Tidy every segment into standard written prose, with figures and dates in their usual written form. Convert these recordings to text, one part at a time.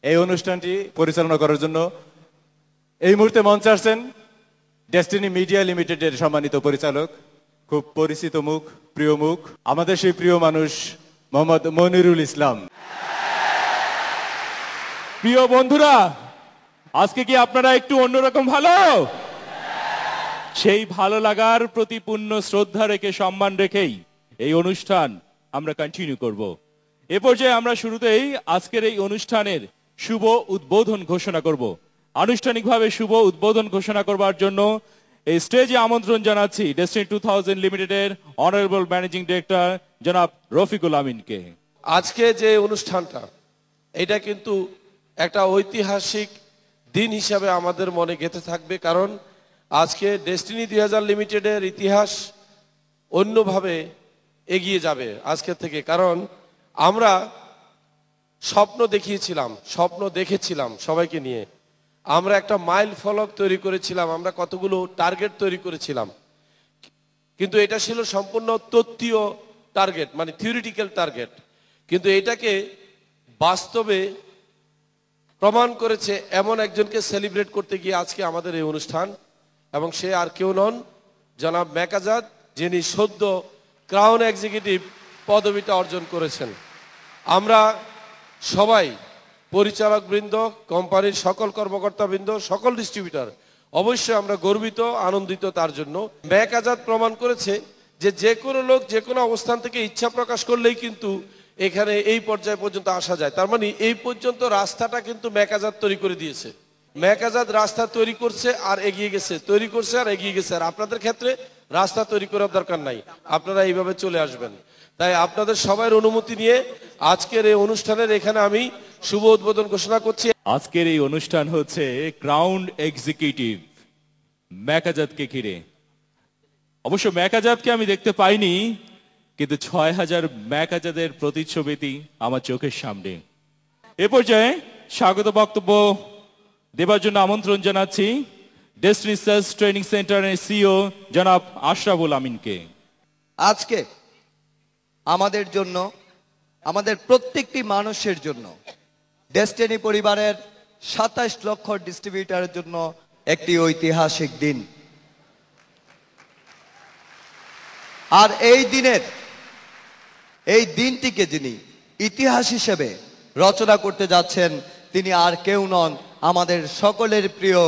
এই অনুষ্ঠানটি পরিচালনা করার জন্য এই মুহূর্তে মঞ্চে আসছেন ডেস্টিনি মিডিয়া লিমিটেডের সম্মানিত পরিচালক, খুব পরিচিত মুখ, প্রিয় মুখ, আমাদের সেই প্রিয় মানুষ মোহাম্মদ মনিরুল ইসলাম। প্রিয় বন্ধুরা, আজকে কি আপনারা একটু অন্যরকম ভালো? সেই ভালো লাগার প্রতি পূর্ণ শ্রদ্ধা রেখে, সম্মান রেখেই এই অনুষ্ঠান আমরা কন্টিনিউ করব। এ পর্যায়ে আমরা শুরুতেই আজকের এই অনুষ্ঠানের শুভ উদ্বোধন ঘোষণা করব। আনুষ্ঠানিকভাবে শুভ উদ্বোধন ঘোষণা করবার জন্য এই স্টেজে আমন্ত্রণ জানাচ্ছি ডেস্টিনি 2000 লিমিটেডের অনারেবল ম্যানেজিং ডিরেক্টর জনাব রফিকুল আমিনকে। আজকে যে অনুষ্ঠানটা, এটা কিন্তু একটা ঐতিহাসিক দিন হিসাবে আমাদের মনে গেঁথে থাকবে, কারণ আজকে ডেস্টিনি 2000 লিমিটেডের ইতিহাস অন্যভাবে এগিয়ে যাবে আজকে থেকে। কারণ আমরা স্বপ্ন দেখেছিলাম সবাইকে নিয়ে, আমরা একটা মাইল ফলক তৈরি করেছিলাম, আমরা কতগুলো টার্গেট তৈরি করেছিলাম, কিন্তু এটা ছিল সম্পূর্ণ তত্ত্বীয় টার্গেট, মানে থিওরিটিক্যাল টার্গেট। কিন্তু এটাকে বাস্তবে প্রমাণ করেছে এমন একজনকে সেলিব্রেট করতে গিয়ে আজকে আমাদের এই অনুষ্ঠান, এবং সে আর কেউ নন, জনাব ম্যাক আজাদ, যিনি সদ্য ক্রাউন এক্সিকিউটিভ পদবিটা অর্জন করেছেন। আমরা সবাই, পরিচালক বৃন্দ, কোম্পানির সকল কর্মকর্তা বৃন্দ, সকল ডিস্ট্রিবিউটর, অবশ্যই আমরা গর্বিত, আনন্দিত তার জন্য। ম্যাক আজাদ প্রমাণ করেছে যে কোনো লোক যে কোনো অবস্থান থেকে ইচ্ছা প্রকাশ করলেই কিন্তু এখানে এই পর্যায় পর্যন্ত আসা যায়। তার মানে এই পর্যন্ত রাস্তাটা কিন্তু ম্যাক আজাদ তৈরি করে দিয়েছে। ম্যাক আজাদ রাস্তা তৈরি করছে আর এগিয়ে গেছে, তৈরি করছে আর এগিয়ে গেছে। আর আপনাদের ক্ষেত্রে রাস্তা তৈরি করার দরকার নাই, আপনারা এইভাবে চলে আসবেন। তাই আপনাদের সবার অনুমতি নিয়ে আজকের এই অনুষ্ঠানের এখানে আমি শুভ উদ্বোধন ঘোষণা করছি। আজকের এই অনুষ্ঠান হচ্ছে ক্রাউন এক্সিকিউটিভ ম্যাক আজাদকে ঘিরে। অবশ্য ম্যাক আজাদকে আমি দেখতে পাইনি, কিন্তু 6000 ম্যাক আজাদের প্রতিচ্ছবিটি আমার চোখের সামনে। এ পর্যায়ে স্বাগত বক্তব্য দেবার জন্য আমন্ত্রণ জানাচ্ছি ডেস্টিনি সেলস ট্রেনিং সেন্টারের সিইও জনাব আশরাফুল আমিনকে। আজকে আমাদের জন্য, আমাদের প্রত্যেকটি মানুষের জন্য, ডেস্টিনি পরিবারের 27 লক্ষ ডিস্ট্রিবিউটরের জন্য একটি ঐতিহাসিক দিন। আর এই দিনটিকে যিনি ইতিহাস হিসেবে রচনা করতে যাচ্ছেন, তিনি আর কেউ নন, আমাদের সকলের প্রিয়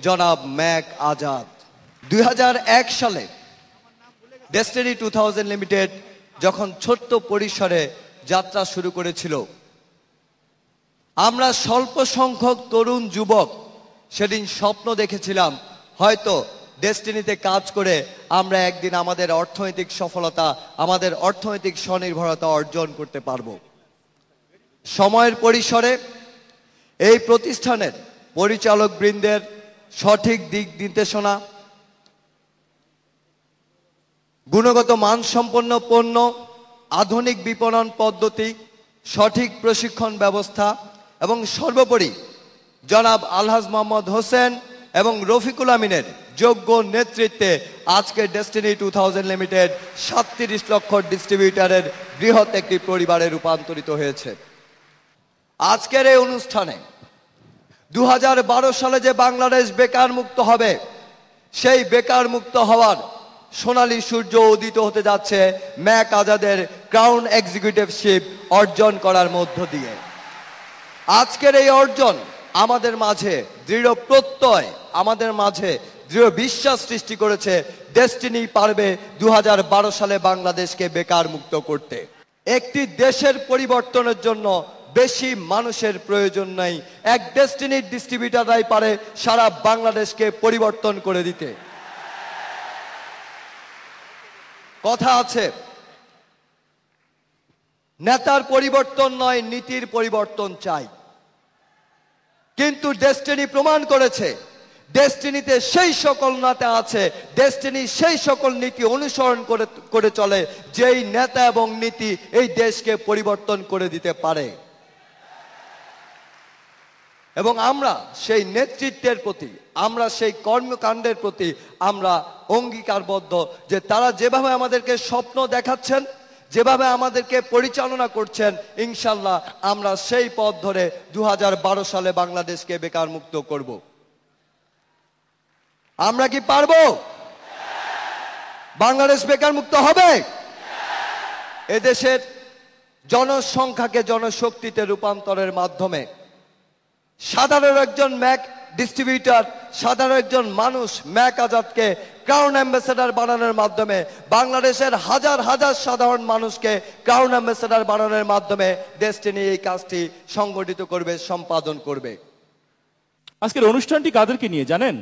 জনাব ম্যাক আজাদ। 2001 সালে ডেস্টিনি 2000 লিমিটেড যখন ছোট্ট পরিসরে যাত্রা শুরু করেছিল, আমরা স্বল্প সংখ্যক তরুণ যুবক সেদিন স্বপ্ন দেখেছিলাম হয়তো ডেস্টিনিতে কাজ করে আমরা একদিন আমাদের অর্থনৈতিক সফলতা, আমাদের অর্থনৈতিক স্বনির্ভরতা অর্জন করতে পারব। সময়ের পরিসরে এই প্রতিষ্ঠানের পরিচালক বৃন্দের সঠিক দিক নির্দেশনা, গুণগত মানসম্পন্ন পণ্য, আধুনিক বিপণন পদ্ধতি, সঠিক প্রশিক্ষণ ব্যবস্থা এবং সর্বোপরি জনাব আলহাজ মোহাম্মদ হোসেন এবং রফিকুল আমিনের যোগ্য নেতৃত্বে আজকে ডেস্টিনি 2000 লিমিটেড 37 লক্ষ ডিস্ট্রিবিউটরের বৃহৎ একটি পরিবারে রূপান্তরিত হয়েছে। আজকের এই অনুষ্ঠানে 2012 সালে যে বাংলাদেশ বেকার মুক্ত হবে, সেই বেকার মুক্ত হওয়ার সোনালী সূর্য উদিত হতে যাচ্ছে ম্যাক আজাদের ক্রাউন এক্সিকিউটিভশিপ অর্জন করার মধ্য দিয়ে। আজকের এই অর্জন আমাদের মাঝে দৃঢ় প্রত্যয়, আমাদের মাঝে দৃঢ় বিশ্বাস সৃষ্টি করেছে ডেস্টিনি পারবে 2012 সালে বাংলাদেশকে বেকার মুক্ত করতে। একটি দেশের পরিবর্তনের জন্য বেশি মানুষের প্রয়োজন নাই, এক ডেস্টিনির ডিস্ট্রিবিউটররাই পারে সারা বাংলাদেশকে পরিবর্তন করে দিতে। কথা আছে, নেতার পরিবর্তন নয়, নীতির পরিবর্তন চাই। কিন্তু ডেস্টিনি প্রমাণ করেছে, ডেস্টিনিতে সেই সকল নেতা আছে, ডেস্টিনি সেই সকল নীতি অনুসরণ করে চলে, যেই নেতা এবং নীতি এই দেশকে পরিবর্তন করে দিতে পারে। এবং আমরা সেই নেতৃত্বের প্রতি, আমরা সেই কর্মকাণ্ডের প্রতি আমরা অঙ্গীকারবদ্ধ যে তারা যেভাবে আমাদেরকে স্বপ্ন দেখাচ্ছেন, যেভাবে আমাদেরকে পরিচালনা করছেন, ইনশাল্লাহ আমরা সেই পথ ধরে 2012 সালে বাংলাদেশকে বেকার মুক্ত করব। আমরা কি পারবো? বাংলাদেশ বেকার মুক্ত হবে? এদেশের জনসংখ্যাকে জনশক্তিতে রূপান্তরের মাধ্যমে সাধারণ একজন ম্যাক ডিস্ট্রিবিউটর, সাধারণ একজন মানুষ ম্যাক আজাদকে ক্রাউন অ্যাম্বাসেডর বানানোর মাধ্যমে বাংলাদেশের হাজার হাজার সাধারণ মানুষকে ক্রাউন অ্যাম্বাসেডর বানানোর মাধ্যমে ডেস্টিনি এই কাজটি সংগঠিত করবে, সম্পাদন করবে। আজকের অনুষ্ঠানটি কাদেরকে নিয়ে জানেন?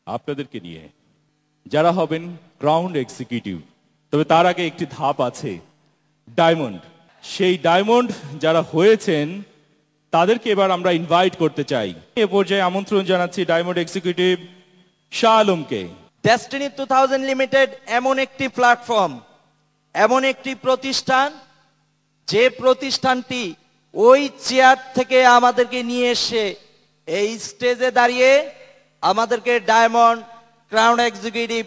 আপনাদেরকে নিয়ে, যারা হবেন ক্রাউন এক্সিকিউটিভ। তবে তার আগে একটি ধাপ আছে, ডায়মন্ড। সেই ডায়মন্ড যারা হয়েছেন তাদেরকে এবার আমরা ইনভাইট করতে চাই। এ পর্যায়ে আমন্ত্রণ জানাচ্ছি ডায়মন্ড এক্সিকিউটিভ শাহ আলমকে। ডেস্টিনি 2000 লিমিটেড এমন একটি প্ল্যাটফর্ম, এমন একটি প্রতিষ্ঠান, যে প্রতিষ্ঠানটি ওই চেয়ার থেকে আমাদেরকে নিয়ে এসে এই স্টেজে দাঁড়িয়ে আমাদেরকে ডায়মন্ড, ক্রাউন এক্সিকিউটিভ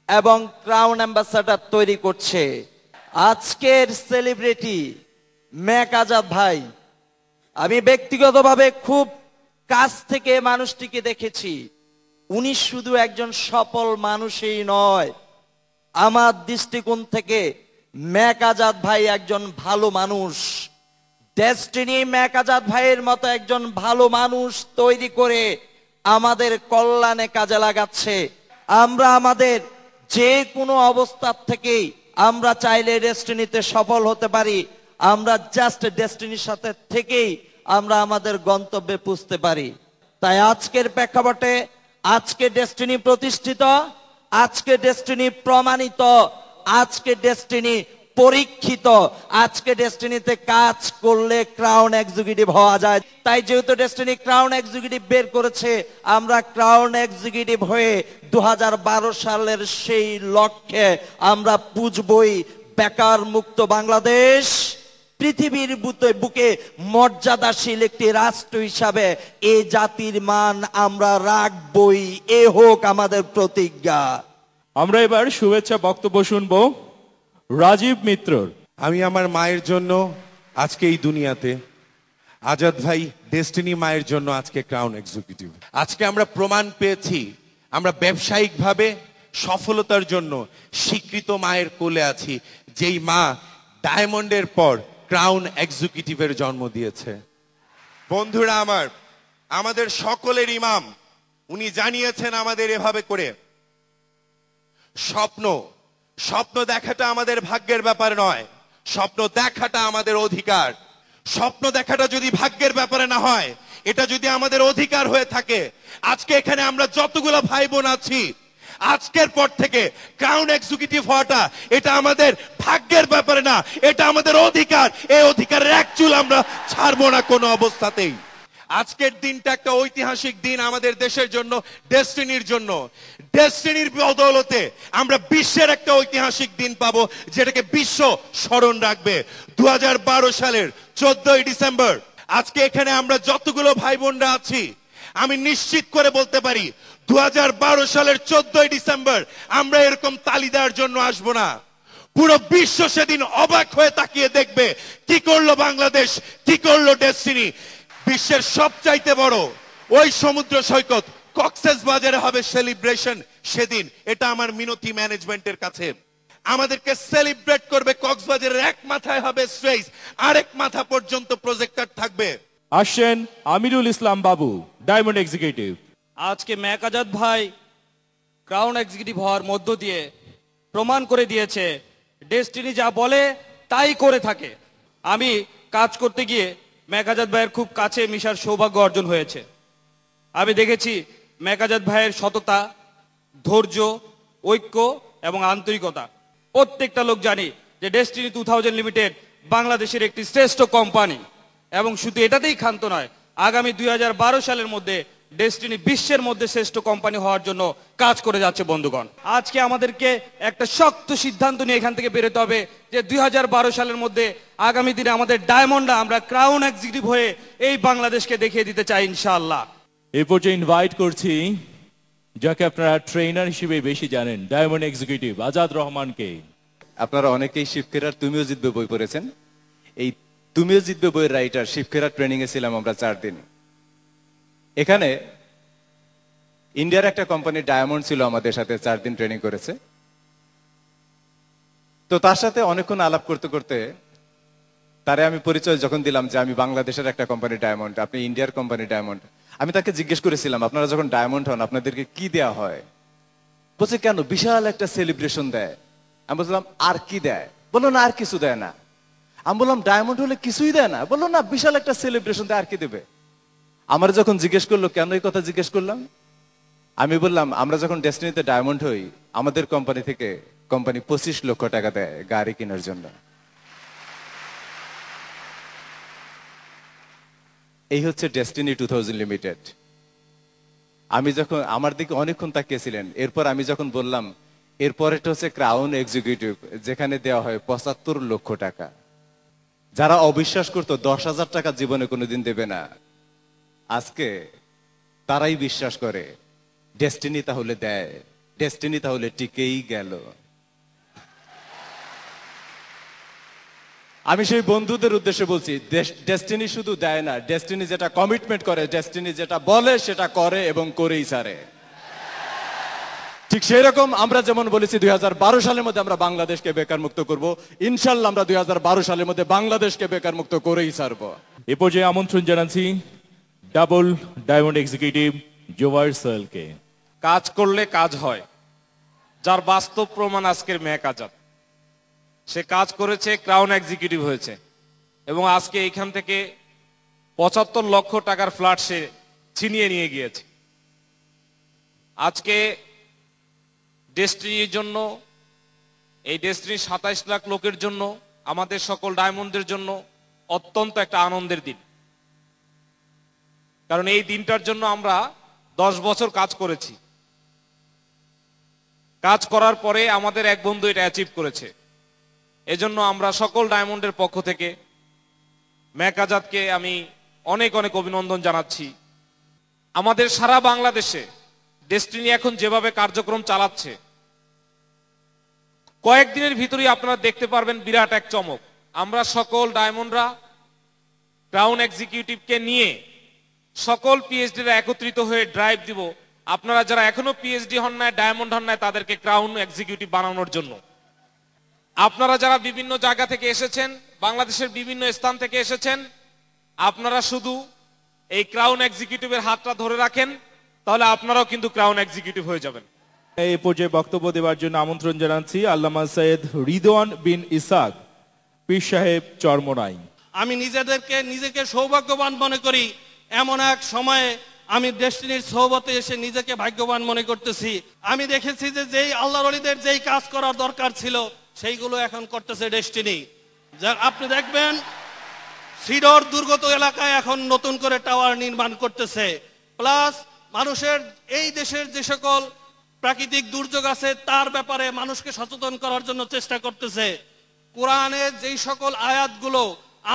এবং ক্রাউন অ্যাম্বাসাডর তৈরি করছে। আজকের সেলিব্রিটি ম্যাক আজাদ ভাই, আমি ব্যক্তিগতভাবে খুব কাছ থেকে মানুষটিকে দেখেছি। উনি শুধু একজন সফল মানুষই নয়, আমার দৃষ্টিকোণ থেকে ম্যাক আজাদ ভাই একজন ভালো মানুষ। ডেস্টিনি ম্যাক আজাদ ভাইয়ের মতো একজন ভালো মানুষ তৈরি করে আমাদের কল্যাণে কাজে লাগাচ্ছে। আমরা আমাদের যে কোনো অবস্থা থেকেই আমরা চাইলে ডেস্টিনিতে সফল হতে পারি। আমরা জাস্ট ডেস্টিনির সাথে থেকেই আমরা আমাদের গন্তব্যে পৌঁছতে পারি। তাই আজকের প্রেক্ষাপটে আজকে ডেস্টিনি প্রতিষ্ঠিত, আজকে ডেস্টিনি প্রমাণিত, আজকে ডেস্টিনি পরীক্ষিত। আজকে ডেস্টিনিতে কাজ করলে ক্রাউন এক্সিকিউটিভ হওয়া যায়। তাই যেহেতু ডেস্টিনি ক্রাউন এক্সিকিউটিভ বের করেছে, আমরা ক্রাউন এক্সিকিউটিভ হয়ে 2012 সালের সেই লক্ষ্যে আমরা পুঁজবই বেকার মুক্ত বাংলাদেশ। পৃথিবীর বুকে মর্যাদাশীল একটি রাষ্ট্র হিসাবে এ জাতির মান আমরা রাখবই, এ হোক আমাদের প্রতিজ্ঞা। আমরা এবার শুভেচ্ছা বক্তব্য শুনবো রাজীব মিত্রর। আমি আমার মায়ের জন্য আজকে এই দুনিয়াতে, আজাদ ভাই ডেস্টিনি মায়ের জন্য আজকে ক্রাউন এক্সিকিউটিভ। আজকে আমরা প্রমাণ পেয়েছি আমরা ব্যবসায়িকভাবে সফলতার জন্য স্বীকৃত মায়ের কোলে আছি, যেই মা ডায়মন্ডের পর ক্রাউন এক্সিকিউটিভের জন্ম দিয়েছে। বন্ধুরা আমার, আমাদের সকলের ইমাম উনি জানিয়েছেন আমাদের এভাবে করে, স্বপ্ন দেখাটা আমাদের ভাগ্যের ব্যাপার নয়, স্বপ্ন দেখাটা আমাদের অধিকার। স্বপ্ন দেখাটা যদি ভাগ্যের ব্যাপারে না হয়, এটা যদি আমাদের অধিকার হয়ে থাকে, আজকে এখানে আমরা যতগুলো ভাই বোন আছি, আজকের পর থেকে ক্রাউন এক্সিকিউটিভ হওয়াটা এটা আমাদের ভাগ্যের ব্যাপারে না, এটা আমাদের অধিকার। এই অধিকারের এক চুল আমরা ছাড়বো না কোনো অবস্থাতেই। আজকের দিনটা একটা ঐতিহাসিক দিন আমাদের দেশের জন্য, ডেস্টিনির জন্য। ডেস্টিনির বদৌলতে আমরা বিশ্বের একটা ঐতিহাসিক দিন পাবো, যেটাকে বিশ্ব স্মরণ রাখবে। 2012 সালের 14ই ডিসেম্বর, আজকে এখানে আমরা যতগুলো ভাই বোনরা আছি, আমি নিশ্চিত করে বলতে পারি 2012 সালের 14ই ডিসেম্বর আমরা এরকম তালি দেওয়ার জন্য আসবো না। পুরো বিশ্ব সেদিন অবাক হয়ে তাকিয়ে দেখবে কি করলো বাংলাদেশ, কি করলো ডেস্টিনি। বিশ্বের সবচাইতে বড় ওই সমুদ্র সৈকত কক্সেস বাজারে হবে সেলিব্রেশন সেদিন। এটা আমার মিনতি ম্যানেজমেন্টের কাছে। আমাদেরকে সেলিব্রেট করবে কক্সবাজারের এক মাথায় হবে স্টেজ, আরেক মাথা পর্যন্ত প্রজেক্টর থাকবে। আসেন আমিরুল ইসলাম বাবু, ডায়মন্ড এক্সিকিউটিভ। আজকে ম্যাক আজাদ ভাই ক্রাউন এক্সিকিউটিভ হওয়ার মধ্য দিয়ে প্রমাণ করে দিয়েছে ডেস্টিনি যা বলে তাই করে থাকে। আমি কাজ করতে গিয়ে ম্যাক আজাদ ভাইয়ের খুব কাছে মিশার সৌভাগ্য অর্জন হয়েছে। আমি দেখেছি ম্যাক আজাদ ভাইয়ের সততা, ধৈর্য, ঐক্য এবং আন্তরিকতা। প্রত্যেকটা লোক জানি যে ডেস্টিনি 2000 লিমিটেড বাংলাদেশের একটি শ্রেষ্ঠ কোম্পানি, এবং শুধু এটাতেই ক্ষান্ত নয়, আগামী 2012 সালের মধ্যে ডেস্টিনি বিশ্বের মধ্যে শ্রেষ্ঠ কোম্পানি হওয়ার জন্য কাজ করে যাচ্ছে। বন্ধুগণ, আজকে আমাদেরকে একটা শক্ত সিদ্ধান্ত নিয়ে এখান থেকে বেরোতে হবে যে 2012 সালের মধ্যে আগামী দিনে আমাদের ডায়মন্ডরা আমরা ক্রাউন এক্সিকিউটিভ হয়ে এই বাংলাদেশকে দেখিয়ে দিতে চাই ইনশাআল্লাহ। এই পর্যায়ে ইনভাইট করছি যাকে আপনারা ট্রেনার হিসেবে বেশি জানেন, ডায়মন্ড এক্সিকিউটিভ আজাদ রহমানকে। আপনারা অনেকেই শিবখেরার তুমিও জিতবে বই পড়েছেন। এই তুমিও জিতবে বইয়ের রাইটার শিবখেরার ট্রেনিং এ ছিলাম আমরা 4 দিন। এখানে ইন্ডিয়ার একটা কোম্পানি ডায়মন্ড ছিল আমাদের সাথে, 4 দিন ট্রেনিং করেছে। তো তার সাথে অনেকক্ষণ আলাপ করতে করতে তারে আমি পরিচয় যখন দিলাম যে আমি বাংলাদেশের একটা কোম্পানি ডায়মন্ড, আপনি ইন্ডিয়ার কোম্পানি ডায়মন্ড, আমি তাকে জিজ্ঞেস করেছিলাম আপনারা যখন ডায়মন্ড হন আপনাদেরকে কি দেয়া হয়? বলছে কেন, বিশাল একটা সেলিব্রেশন দেয়। আমি বললাম আর কি দেয়? বললো না আর কিছু দেয় না। আমি বললাম ডায়মন্ড হলে কিছুই দেয় না? বললো না বিশাল একটা সেলিব্রেশন দেয়, আর কি দেবে? আমার যখন জিজ্ঞেস করলো কেন এই কথা জিজ্ঞেস করলাম, আমি বললাম আমরা যখন ডেস্টিনিতে ডায়মন্ড হই আমাদের কোম্পানি থেকে কোম্পানি 25 লক্ষ টাকা দেয় গাড়ি কেনার জন্য। এই হচ্ছে ডেস্টিনি 2000 লিমিটেড। আমি যখন আমার দিকে অনেকক্ষণ তাকিয়েছিলেন, এরপর আমি যখন বললাম এরপর এটা হচ্ছে ক্রাউন এক্সিকিউটিভ, যেখানে দেওয়া হয় 75 লক্ষ টাকা। যারা অবিশ্বাস করতো 10,000 টাকা জীবনে কোনোদিন দেবে না, আজকে তারাই বিশ্বাস করে ডেস্টিনি তাহলে দেয়, ডেস্টিনি তাহলে টিকেই গেল। আমি সেই বন্ধুদের উদ্দেশ্যে বলছি ডেস্টিনি শুধু দেয় না, ডেস্টিনি যেটা কমিটমেন্ট করে, ডেস্টিনি যেটা বলে সেটা করে এবং করেই ছাড়ে। ঠিক সেই রকম আমরা যেমন বলেছি 2012 সালের মধ্যে আমরা বাংলাদেশকে বেকার মুক্ত করব, ইনশাল্লাহ আমরা 2012 সালের মধ্যে বাংলাদেশকে বেকার মুক্ত করেই ছাড়বো। এ পর্যায়ে আমন্ত্রণ জানাচ্ছি ডাবল ডায়মন্ড এক্সিকিউটিভ জোবায়ের সোহেলকে। কাজ করলে কাজ হয়, যার বাস্তব প্রমাণ আজকের মেহেক আজাদ। সে কাজ করেছে, ক্রাউন এক্সিকিউটিভ হয়েছে এবং আজকে এইখান থেকে 75 লক্ষ টাকার ফ্ল্যাট সে ছিনিয়ে নিয়ে গিয়েছে। আজকে ডেস্টিনির জন্য, এই ডেস্টিনির 27 লাখ লোকের জন্য, আমাদের সকল ডায়মন্ডদের জন্য অত্যন্ত একটা আনন্দের দিন। কারণ এই দিনটার জন্য আমরা 10 বছর কাজ করেছি। কাজ করার পরে আমাদের এক বন্ধু এটা অ্যাচিভ করেছে। এজন্য আমরা সকল ডায়মন্ডের পক্ষ থেকে মেহেক আজাদকে আমি অনেক অনেক অভিনন্দন জানাচ্ছি। আমাদের সারা বাংলাদেশে ডেস্টিনি এখন যেভাবে কার্যক্রম চালাচ্ছে, কয়েকদিনের ভিতরেই আপনারা দেখতে পারবেন বিরাট এক চমক। আমরা সকল ডায়মন্ডরা ক্রাউন এক্সিকিউটিভকে নিয়ে সকল পিএইচডিরা একত্রিত হয়ে ড্রাইভ দিব আপনারা যারা এখনো পিএইচডি হন নাই, ডায়মন্ড হন নাই, তাদেরকে ক্রাউন এক্সিকিউটিভ বানানোর জন্য। আপনারা যারা বিভিন্ন জায়গা থেকে এসেছেন, বাংলাদেশের বিভিন্ন স্থান থেকে এসেছেন, আপনারা শুধু এই ক্রাউন এক্সিকিউটিভের হাতটা ধরে রাখেন, তাহলে আপনারাও কিন্তু ক্রাউন এক্সিকিউটিভ হয়ে যাবেন। এই পর্যায়ে বক্তব্য দেওয়ার জন্য আমন্ত্রণ জানাচ্ছি আল্লামা সৈয়দ রিদওয়ান বিন ইসাক পীর সাহেব চরমোনাই। আমি নিজেকে সৌভাগ্যবান মনে করি। এমন এক সময়ে আমি ডেস্টিনির সোহবতে এসে নিজেকে ভাগ্যবান মনে করতেছি। আমি দেখেছি যে যেই আল্লাহর ওলিদের যেই কাজ করার দরকার ছিল সেইগুলো এখন করতেছে ডেস্টিনি। যা আপনি দেখবেন সিডর দুর্গত এলাকায় এখন নতুন করে টাওয়ার নির্মাণ করতেছে, প্লাস মানুষের এই দেশের যে সকল প্রাকৃতিক দুর্যোগ আছে তার ব্যাপারে মানুষকে সচেতন করার জন্য চেষ্টা করতেছে। কোরআনের যেই সকল আয়াতগুলো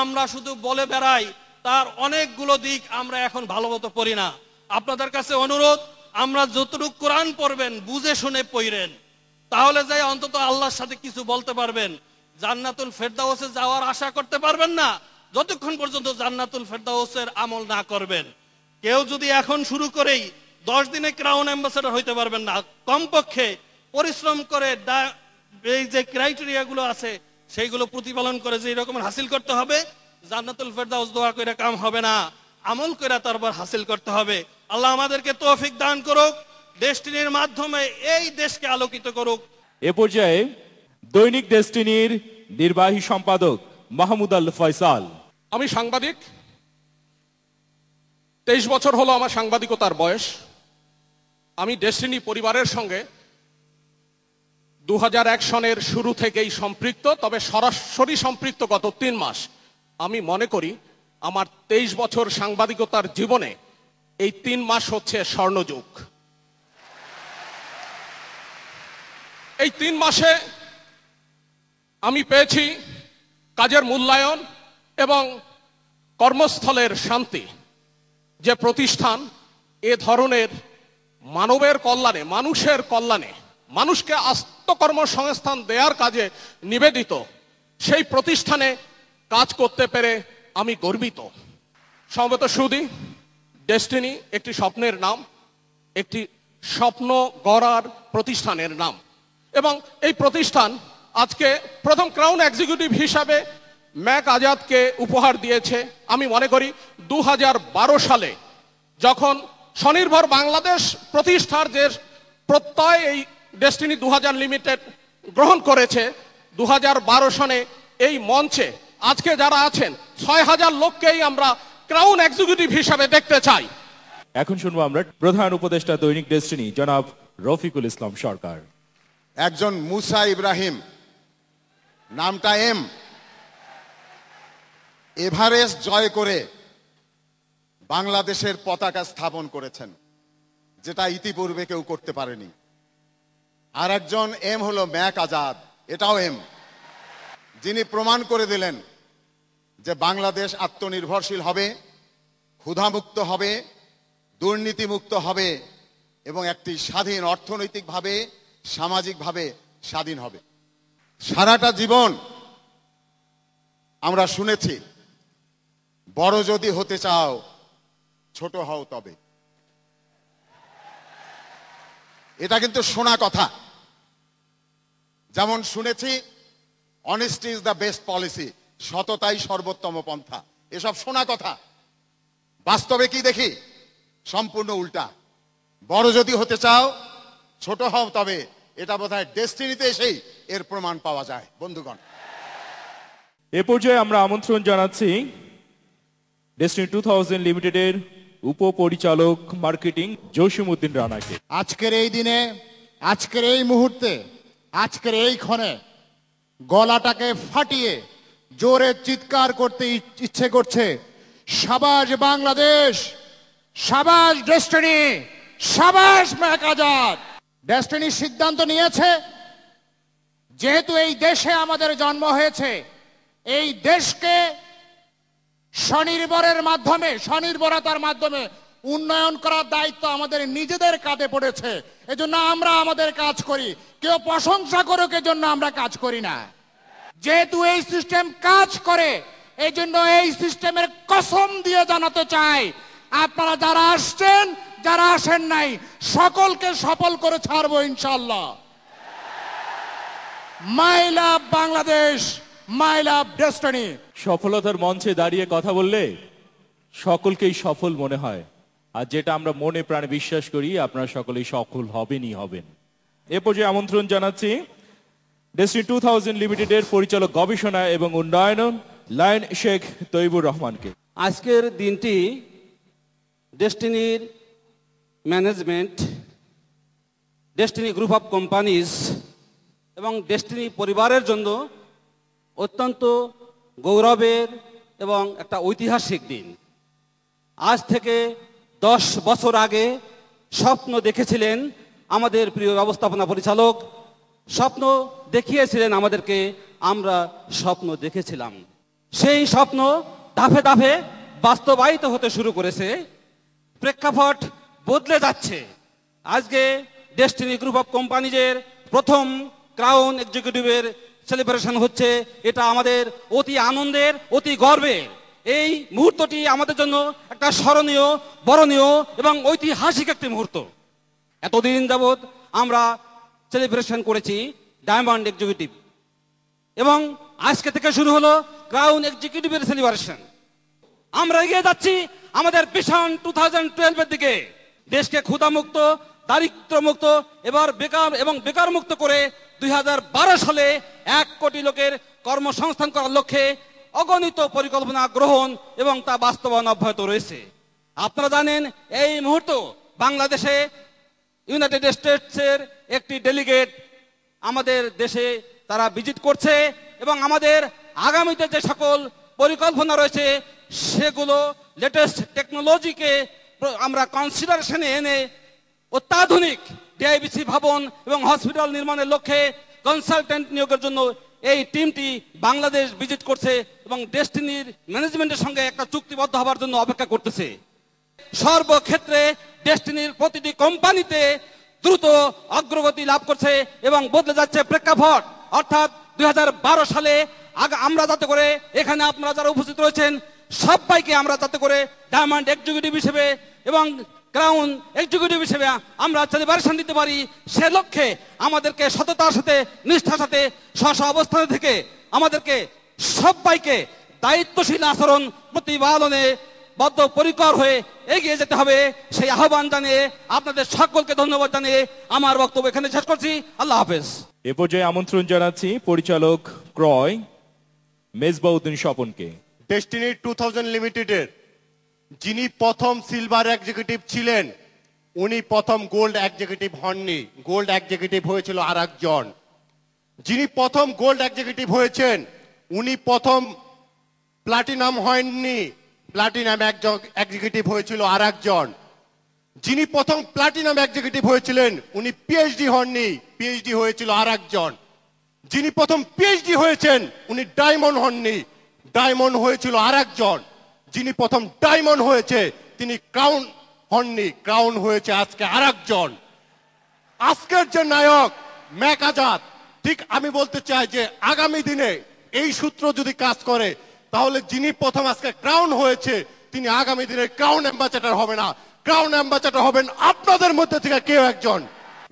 আমরা শুধু বলে বেড়াই তার অনেকগুলো দিক আমরা এখন ভালোমতো পড়ি না। আপনাদের কাছে অনুরোধ, আমরা যতটুকু কোরআন পড়বেন বুঝে শুনে পড়েন, তাহলে যাই অন্তত আল্লাহর সাথে কিছু বলতে পারবেন। জান্নাতুল ফেরদাউসে যাওয়ার আশা করতে পারবেন না যতক্ষণ পর্যন্ত জান্নাতুল ফেরদাউসের আমল না করবেন। কেউ যদি এখন শুরু করেই 10 দিনে ক্রাউন অ্যাম্বাসেডর হইতে পারবেন না। কমপক্ষে পরিশ্রম করে এই যে ক্রাইটেরিয়া গুলো আছে সেইগুলো প্রতিপালন করে যে রকমের হাসিল করতে হবে। জান্নাতুল ফেরদাউস দোয়া করে কাম হবে না, আমল করে তারপর হাসিল করতে হবে। আল্লাহ আমাদেরকে তৌফিক দান করুক, ডেস্টিনির মাধ্যমে এই দেশকে আলোকিত করুক। এ পর্যায়ে দৈনিক ডেস্টিনির নির্বাহী সম্পাদক মাহমুদ আল ফয়সাল। আমি সাংবাদিক, 23 বছর হলো আমার সাংবাদিকতার বয়স। আমি ডেস্টিনি পরিবারের সঙ্গে 2001 সনের শুরু থেকেই সম্পৃক্ত, তবে সরাসরি সম্পৃক্ত গত 3 মাস। আমি মনে করি আমার 23 বছর সাংবাদিকতার জীবনে এই 3 মাস হচ্ছে স্বর্ণযুগ। এই 3 মাসে আমি পেয়েছি কাজের মূল্যায়ন এবং কর্মস্থলের শান্তি। যে প্রতিষ্ঠান এ ধরনের মানবের কল্যাণে, মানুষের কল্যাণে মানুষকে আত্মকর্মসংস্থান দেওয়ার কাজে নিবেদিত সেই প্রতিষ্ঠানে কাজ করতে পেরে আমি গর্বিত। সমবেত সুধী, ডেস্টিনি একটি স্বপ্নের নাম, একটি স্বপ্ন গড়ার প্রতিষ্ঠানের নাম, এবং এই প্রতিষ্ঠান আজকে প্রথম ক্রাউন এক্সিকিউটিভ হিসাবে ম্যাক আজাদকে উপহার দিয়েছে। আমি মনে করি 2012 সালে যখন স্বনির্ভর বাংলাদেশ প্রতিষ্ঠার যে প্রত্যয় এই ডেস্টিনি 2000 লিমিটেড গ্রহণ করেছে, 2012 সনে এই মঞ্চে আজকে যারা আছেন 6000 লোককেই আমরা ক্রাউন এক্সিকিউটিভ হিসাবে দেখতে চাই। এখন শুনবো আমরা প্রধান উপদেষ্টা দৈনিক ডেস্টিনি জনাব রফিকুল ইসলাম সরকার। একজন মুসা ইব্রাহিম, নামটা এভারেস্ট জয় করে বাংলাদেশের পতাকা স্থাপন করেছেন, যেটা ইতিপূর্বে কেউ করতে পারেনি। আর একজন হলো ম্যাক আজাদ, এটাও যিনি প্রমাণ করে দিলেন যে বাংলাদেশ আত্মনির্ভরশীল হবে, ক্ষুধামুক্ত হবে, দুর্নীতিমুক্ত হবে এবং একটি স্বাধীন অর্থনৈতিকভাবে সামাজিকভাবে স্বাধীন হবে। সারাটা জীবন আমরা শুনেছি, বড় যদি হতে চাও ছোট হও তবে। এটা কিন্তু শোনা কথা। যেমন শুনেছি honesty is the best policy, সততাই সর্বোত্তম পন্থা, এসব শোনা কথা। বাস্তবে কি দেখি? সম্পূর্ণ উল্টা। বড় যদি হতে চাও ছোট হও তবে, এটা বোধহয় ডেস্টিনিতে এসেই এর প্রমাণ পাওয়া যায়। বন্ধুগণ, এ পর্যায়ে আমরা আমন্ত্রণ জানাচ্ছি ডেস্টিনি 2000 লিমিটেডের উপপরিচালক মার্কেটিং জসিমউদ্দিন রানাকে। আজকের এই দিনে, আজকের এই মুহূর্তে, আজকের এই ক্ষণে গলাটাকে ফাটিয়ে জোরে চিৎকার করতে ইচ্ছে করছে, সাবাস বাংলাদেশ, সাবাস ডেস্টিনি, সাবাস ম্যাক আজাদ। ডেস্টিনি সিদ্ধান্ত নিয়েছে, যেহেতু এই দেশে আমাদের জন্ম হয়েছে, এই দেশকে স্বনির্ভরের মাধ্যমে, স্বনির্ভরতার মাধ্যমে উন্নয়ন করার দায়িত্ব আমাদের নিজেদের কাঁধে পড়েছে। এজন্য আমরা আমাদের কাজ করি, কেউ প্রশংসা করুক এজন্য আমরা কাজ করি না। যেহেতু এই সিস্টেম কাজ করে, এই জন্য এই সিস্টেমের কসম দিয়ে জানাতে চাই, আপনারা যারা আসছেন, যারা আসেন নাই, সকলকে সফল করে ছাড়বো ইনশাআল্লাহ। মাই লাভ বাংলাদেশ, মাই লাভ ডেস্টিনি। সফলতার মঞ্চে দাঁড়িয়ে কথা বললে সকলকেই সফল মনে হয়, আর যেটা আমরা মনে প্রাণে বিশ্বাস করি আপনারা সকলেই সফল হবেনই হবেন। এ পর্যায়ে আমন্ত্রণ জানাচ্ছি ডেস্টিনি 2000 লিমিটেডের পরিচালক গবেষণা এবং উন্নয়ন লায়ন শেখ তৈবুর রহমানকে। আজকের দিনটি ডেস্টিনির management, Destiny group of companies এবং ডেস্টিনি পরিবারের জন্য অত্যন্ত গৌরবের এবং একটা ঐতিহাসিক দিন। আজ থেকে 10 বছর আগে স্বপ্ন দেখেছিলেন আমাদের প্রিয় ব্যবস্থাপনা পরিচালক, স্বপ্ন দেখিয়েছিলেন আমাদেরকে, আমরা স্বপ্ন দেখেছিলাম। সেই স্বপ্ন ধাপে ধাপে বাস্তবায়িত হতে শুরু করেছে, প্রেক্ষাপট বদলে যাচ্ছে। আজকে ডেস্টিনি গ্রুপ অফ কোম্পানিজের প্রথম ক্রাউন এক্সিকিউটিভের সেলিব্রেশন হচ্ছে। এটা আমাদের অতি আনন্দের, অতি গর্বের। এই মুহূর্তটি আমাদের জন্য একটা স্মরণীয়, বরণীয় এবং ঐতিহাসিক একটি মুহূর্ত। এতদিন যাবৎ আমরা সেলিব্রেশন করেছি ডায়মন্ড এক্সিকিউটিভ, এবং আজকে থেকে শুরু হলো ক্রাউন এক্সিকিউটিভের সেলিব্রেশন। আমরা এগিয়ে যাচ্ছি আমাদের ভিশন 2012 এর দিকে। দেশকে ক্ষুধামুক্ত, দারিদ্র্যমুক্ত, এবার বেকার মুক্ত করে 2012 সালে 1 কোটি লোকের কর্মসংস্থান করার লক্ষ্যে অগণিত পরিকল্পনা গ্রহণ এবং তা বাস্তবায়ন অব্যাহত রয়েছে। আপনারা জানেন এই মুহূর্ত বাংলাদেশে ইউনাইটেড স্টেটসের একটি ডেলিগেট আমাদের দেশে তারা ভিজিট করছে, এবং আমাদের আগামীতে যে সকল পরিকল্পনা রয়েছে সেগুলো লেটেস্ট টেকনোলজিকে আমরা কনসিডারেশনে এনে অত্যাধুনিক ডিআইবিসি ভবন এবং হসপিটাল নির্মাণের লক্ষ্যে কনসালটেন্ট নিয়োগের জন্য এই টিমটি বাংলাদেশ ভিজিট করছে এবং ডেস্টিনির ম্যানেজমেন্টের সঙ্গে একটা চুক্তিবদ্ধ হবার জন্য অপেক্ষা করতেছে। সর্বক্ষেত্রে ডেস্টিনির প্রতিটি কোম্পানিতে দ্রুত অগ্রগতি লাভ করছে এবং বদলে যাচ্ছে প্রেক্ষাপট। অর্থাৎ 2012 সালে আমরা যাতে করে এখানে আপনারা যারা উপস্থিত রয়েছেন সবাইকে আমরা যাতে করে ডায়মন্ড এক্সিকিউটিভ হিসেবে এবং ক্রাউন এক্সিকিউটিভ হিসেবে আমরা সেলিব্রেশন দিতে পারি, সে লক্ষ্যে আমাদেরকে সততার সাথে নিষ্ঠার সাথে স্ব অবস্থান থেকে আমাদেরকে সবাইকে দায়িত্বশীল আচরণ প্রতিপালনে বদ্ধপরিকর হয়ে এগিয়ে যেতে হবে। সেই আহ্বান জানিয়ে আপনাদের সকলকে ধন্যবাদ জানিয়ে আমার বক্তব্য এখানে শেষ করছি। আল্লাহ হাফেজ। এ পর্যায়ে আমন্ত্রণ জানাচ্ছি পরিচালক ক্রয় মেজবাউদ্দিন স্বপনকে। ডেস্টিনি 2000 লিমিটেডের যিনি প্রথম সিলভার এক্সিকিউটিভ ছিলেন উনি প্রথম গোল্ড এক্সিকিউটিভ হননি, গোল্ড এক্সিকিউটিভ হয়েছিল আর একজন। যিনি প্রথম গোল্ড এক্সিকিউটিভ হয়েছেন উনি প্রথম প্লাটিনাম হননি, প্লাটিনাম এক্সিকিউটিভ হয়েছিল আর একজন। যিনি প্রথম প্লাটিনাম এক্সিকিউটিভ হয়েছিলেন উনি পিএইচডি হননি, পিএইচডি হয়েছিল আর একজন। যিনি প্রথম পিএইচডি হয়েছেন উনি ডায়মন্ড হননি, ডায়মন্ড হয়েছিল আর একজন। যিনি প্রথম ডায়মন্ড হয়েছে তিনি ক্রাউন হননি, ক্রাউন হয়েছে আজকে আর একজন। আজকের যে নায়ক ম্যাক আজাদ, ঠিক আমি বলতে চাই যে আগামী দিনে এই সূত্র যদি কাজ করে তাহলে যিনি প্রথম আজকে ক্রাউন হয়েছে তিনি আগামী দিনে ক্রাউন অ্যাম্বাসেডর হবে না, ক্রাউন অ্যাম্বাসেডর হবেন আপনাদের মধ্যে থেকে কেউ একজন।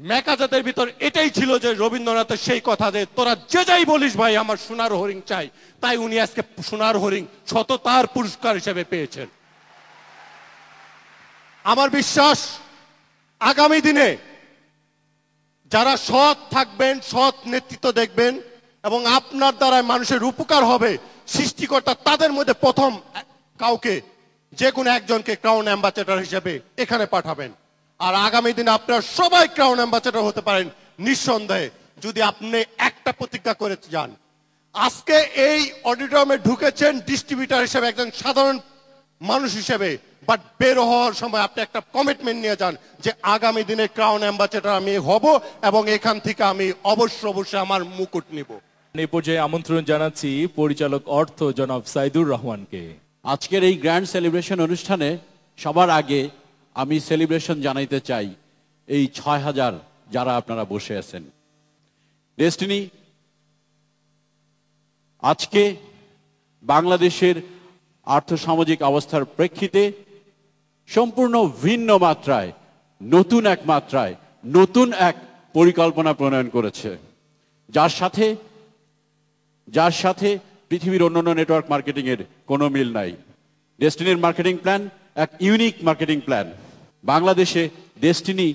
ম্যাক আজাদের ভিতর এটাই ছিল যে রবীন্দ্রনাথের সেই কথা যে তোরা যে যাই বলিস ভাই আমার সোনার হরিণ চাই, তাই উনি আজকে সোনার হরিণ সততার পুরস্কার হিসেবে পেয়েছেন। আমার বিশ্বাস আগামী দিনে যারা সৎ থাকবেন, সৎ নেতৃত্ব দেখবেন এবং আপনার দ্বারা মানুষের উপকার হবে, সৃষ্টিকর্তা তাদের মধ্যে প্রথম কাউকে যে কোনো একজনকে ক্রাউন অ্যাম্বাসেডর হিসেবে এখানে পাঠাবেন। আর আগামী দিনে আপনারা সবাই ক্রাউন অ্যাম্বাসেডর হতে পারেন নিঃসন্দেহে, যদি আপনি একটা প্রতিজ্ঞা করে যান। আজকে এই অডিটোরিয়ামে ঢুকেছেন ডিস্ট্রিবিউটর হিসেবে, একজন সাধারণ মানুষ হিসেবে, বাট বের হওয়ার সময় আপনি একটা কমিটমেন্ট নিয়ে যান যে আগামী দিনে ক্রাউন অ্যাম্বাসেডর আমি হব এবং এখান থেকে আমি অবশ্যই আমার মুকুট নিব। এ পর্যায়ে আমন্ত্রণ জানাচ্ছি পরিচালক অর্থ জনাব সাইদুর রহমানকে। আজকের এই গ্র্যান্ড সেলিব্রেশন অনুষ্ঠানে সবার আগে আমি সেলিব্রেশন জানাইতে চাই এই 6000 যারা আপনারা বসে আছেন। ডেস্টিনি আজকে বাংলাদেশের আর্থসামাজিক অবস্থার প্রেক্ষিতে সম্পূর্ণ ভিন্ন মাত্রায়, নতুন এক মাত্রায়, নতুন এক পরিকল্পনা প্রণয়ন করেছে, যার সাথে পৃথিবীর অন্যান্য নেটওয়ার্ক মার্কেটিং এর কোনো মিল নাই। ডেস্টিনির মার্কেটিং প্ল্যান এক ইউনিক মার্কেটিং প্ল্যান। বাংলাদেশে ডেস্টিনি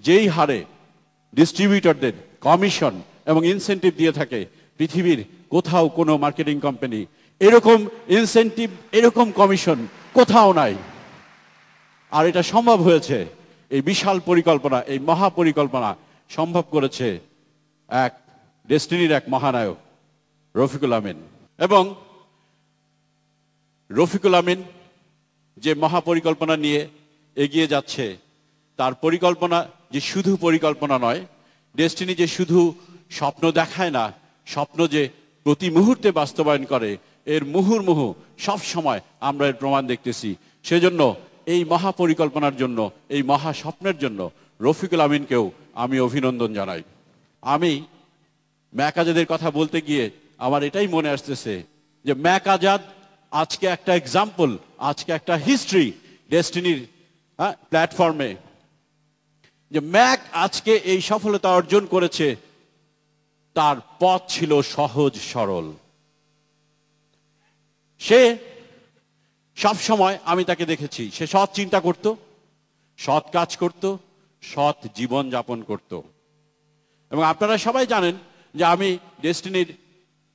যেই হারে ডিস্ট্রিবিউটরদের কমিশন এবং ইনসেন্টিভ দিয়ে থাকে পৃথিবীর কোথাও কোনো মার্কেটিং কোম্পানি এরকম ইনসেন্টিভ, এরকম কমিশন কোথাও নাই। আর এটা সম্ভব হয়েছে, এই বিশাল পরিকল্পনা, এই মহাপরিকল্পনা সম্ভব করেছে এক ডেস্টিনির এক মহানায়ক রফিকুল আমিন। এবং রফিকুল আমিন যে মহাপরিকল্পনা নিয়ে এগিয়ে যাচ্ছে, তার পরিকল্পনা যে শুধু পরিকল্পনা নয়, ডেস্টিনি যে শুধু স্বপ্ন দেখায় না, স্বপ্ন যে প্রতি মুহূর্তে বাস্তবায়ন করে, এর মুহুর্মুহু সব সময় আমরা এর প্রমাণ দেখতেছি। সেজন্য এই মহাপরিকল্পনার জন্য, এই মহা স্বপ্নের জন্য রফিকুল আমিনকেও আমি অভিনন্দন জানাই। আমি ম্যাক আজাদের কথা বলতে গিয়ে আমার এটাই মনে আসতেছে যে ম্যাক আজাদ আজকে একটা এক্সাম্পল, আজকে একটা হিস্ট্রি ডেস্টিনির প্ল্যাটফর্মে, যে ম্যাক আজকে এই সফলতা অর্জন করেছে। তার পথ ছিল সহজ সরল। সে সব সময় আমি তাকে দেখেছি, সে সৎ চিন্তা করত, সৎ কাজ করত, সৎ জীবন যাপন করত। এবং আপনারা সবাই জানেন যে আমি ডেস্টিনির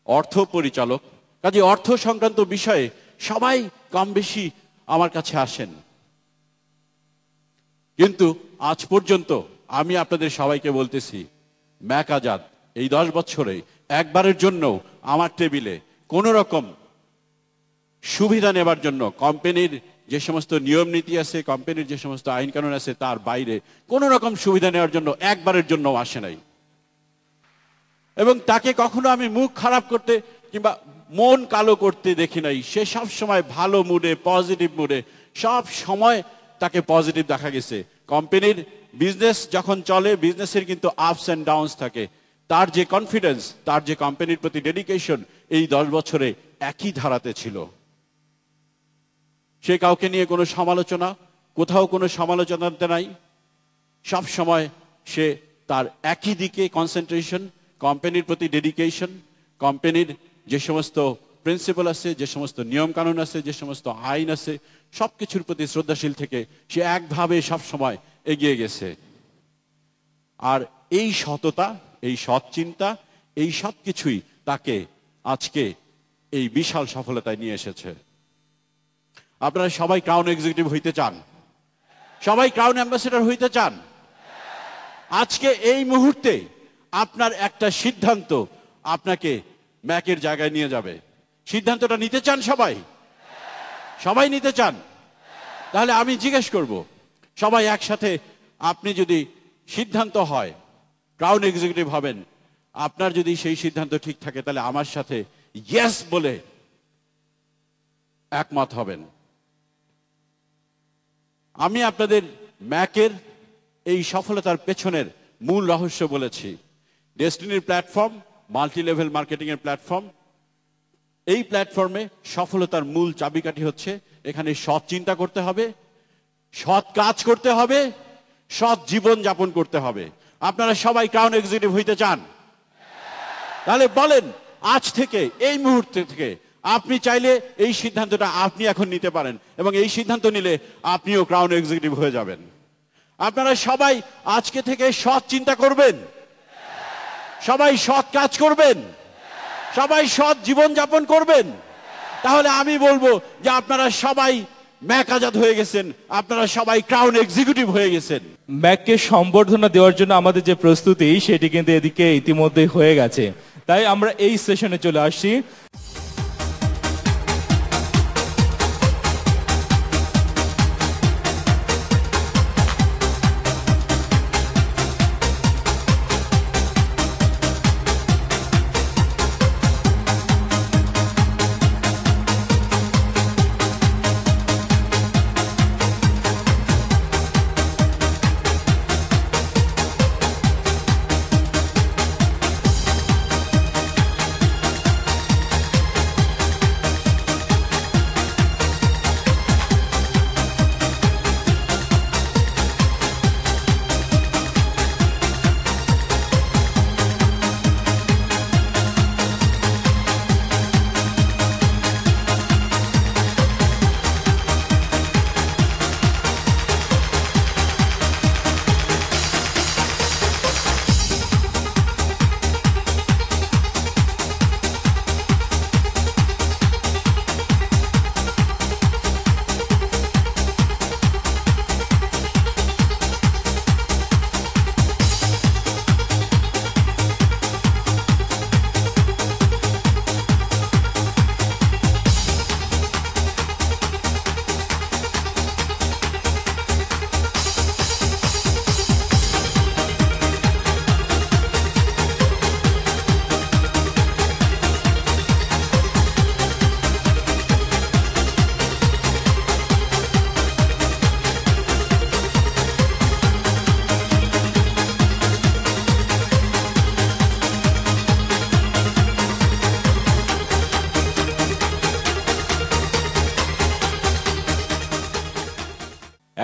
অর্থ পরিচালক, কাজে অর্থ সংক্রান্ত বিষয়ে সবাই কম বেশি আমার কাছে আসেন। কিন্তু আজ পর্যন্ত আমি আপনাদের সবাইকে বলতেছি, ম্যাক আজাদ এই 10 বছরে একবারের জন্য আমার টেবিলে কোনো রকম সুবিধা নেবার জন্য, কোম্পানির যে সমস্ত নিয়ম নীতি আছে, কোম্পানির যে সমস্ত আইন কানুন আছে, তার বাইরে কোনো রকম সুবিধা নেওয়ার জন্য একবারের জন্য আসে নাই। এবং তাকে কখনো আমি মুখ খারাপ করতে কিংবা মন কালো করতে দেখি নাই। সে সব সময় ভালো মুডে, পজিটিভ মুডে, সব সময় তাকে পজিটিভ দেখা গেছে। কোম্পানির বিজনেস যখন চলে বিজনেসের কিন্তু আপস অ্যান্ড ডাউনস থাকে। তার যে কনফিডেন্স, তার যে কোম্পানির প্রতি ডেডিকেশন এই 10 বছরে একই ধারাতে ছিল। সে কাউকে নিয়ে কোনো সমালোচনা, কোথাও কোনো সমালোচনাতে নাই, সব সময় সে তার একই দিকে কনসেন্ট্রেশন, কোম্পানির প্রতি ডেডিকেশন, কোম্পানির যে সমস্ত প্রিন্সিপাল আছে, যে সমস্ত নিয়ম কানুন আছে, যে সমস্ত আইন আছে, সব কিছুর প্রতি শ্রদ্ধাশীল থেকে সে একভাবে সব সময় এগিয়ে গেছে। আর এই সততা, এই সৎ চিন্তা, এই সব কিছুই তাকে আজকে এই বিশাল সফলতায় নিয়ে এসেছে। আপনারা সবাই ক্রাউন এক্সিকিউটিভ হইতে চান, সবাই ক্রাউন অ্যাম্বাসেডর হইতে চান। আজকে এই মুহূর্তে আপনার একটা সিদ্ধান্ত আপনাকে ম্যাকের জায়গায় নিয়ে যাবে। সিদ্ধান্তটা নিতে চান সবাই? সবাই নিতে চান? তাহলে আমি জিজ্ঞেস করব, সবাই একসাথে, আপনি যদি সিদ্ধান্ত হয় ক্রাউন এক্সিকিউটিভ হবেন, আপনার যদি সেই সিদ্ধান্ত ঠিক থাকে তাহলে আমার সাথে ইয়েস বলে একমত হবেন। আমি আপনাদের ম্যাকের এই সফলতার পেছনের মূল রহস্য বলেছি। ডেস্টিনির প্ল্যাটফর্ম মাল্টি লেভেল মার্কেটিং এর প্ল্যাটফর্ম। এই প্ল্যাটফর্মে সফলতার মূল চাবিকাঠি হচ্ছে এখানে সৎ চিন্তা করতে হবে, সৎ কাজ করতে হবে, সৎ জীবন যাপন করতে হবে। আপনারা সবাই ক্রাউন এক্সিকিউটিভ হইতে চান? তাহলে বলেন, আজ থেকে এই মুহূর্তে থেকে আপনি চাইলে এই সিদ্ধান্তটা আপনি এখন নিতে পারেন, এবং এই সিদ্ধান্ত নিলে আপনিও ক্রাউন এক্সিকিউটিভ হয়ে যাবেন। আপনারা সবাই আজকে থেকে সৎ চিন্তা করবেন, সবাই সৎ কাজ করবেন, সবাই সৎ জীবন যাপন করবেন। তাহলে আমি বলবো যে আপনারা সবাই ম্যাক আজাদ হয়ে গেছেন, আপনারা সবাই ক্রাউন এক্সিকিউটিভ হয়ে গেছেন। ম্যাককে সম্বর্ধনা দেওয়ার জন্য আমাদের যে প্রস্তুতি সেটি কিন্তু এদিকে ইতিমধ্যে হয়ে গেছে। তাই আমরা এই সেশনে চলে আসছি।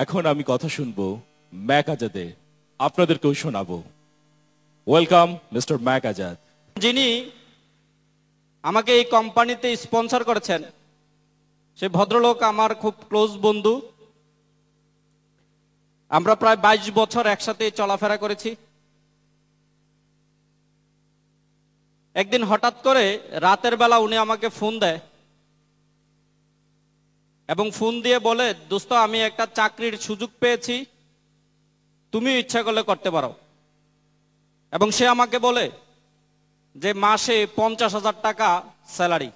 এখন আমি কথা শুনবো ম্যাক আজাদে, আপনাদেরকেও শোনাবো। Welcome mister Mac Azad. যিনি আমাকে এই কোম্পানিতে স্পন্সর করেছেন সে ভদ্রলোক আমার খুব ক্লোজ বন্ধু। আমরা প্রায় 22 বছর একসাথে চলাফেরা করেছি। একদিন হঠাৎ করে রাতের বেলা উনি আমাকে ফোন দেয় এবং ফোন দিয়ে বলে, দোস্ত আমি একটা চাকরির সুযোগ পেয়েছি, তুমি ইচ্ছা করলে করতে পারো। এবং সে আমাকে বলে যে মাসে 50,000 টাকা স্যালারি।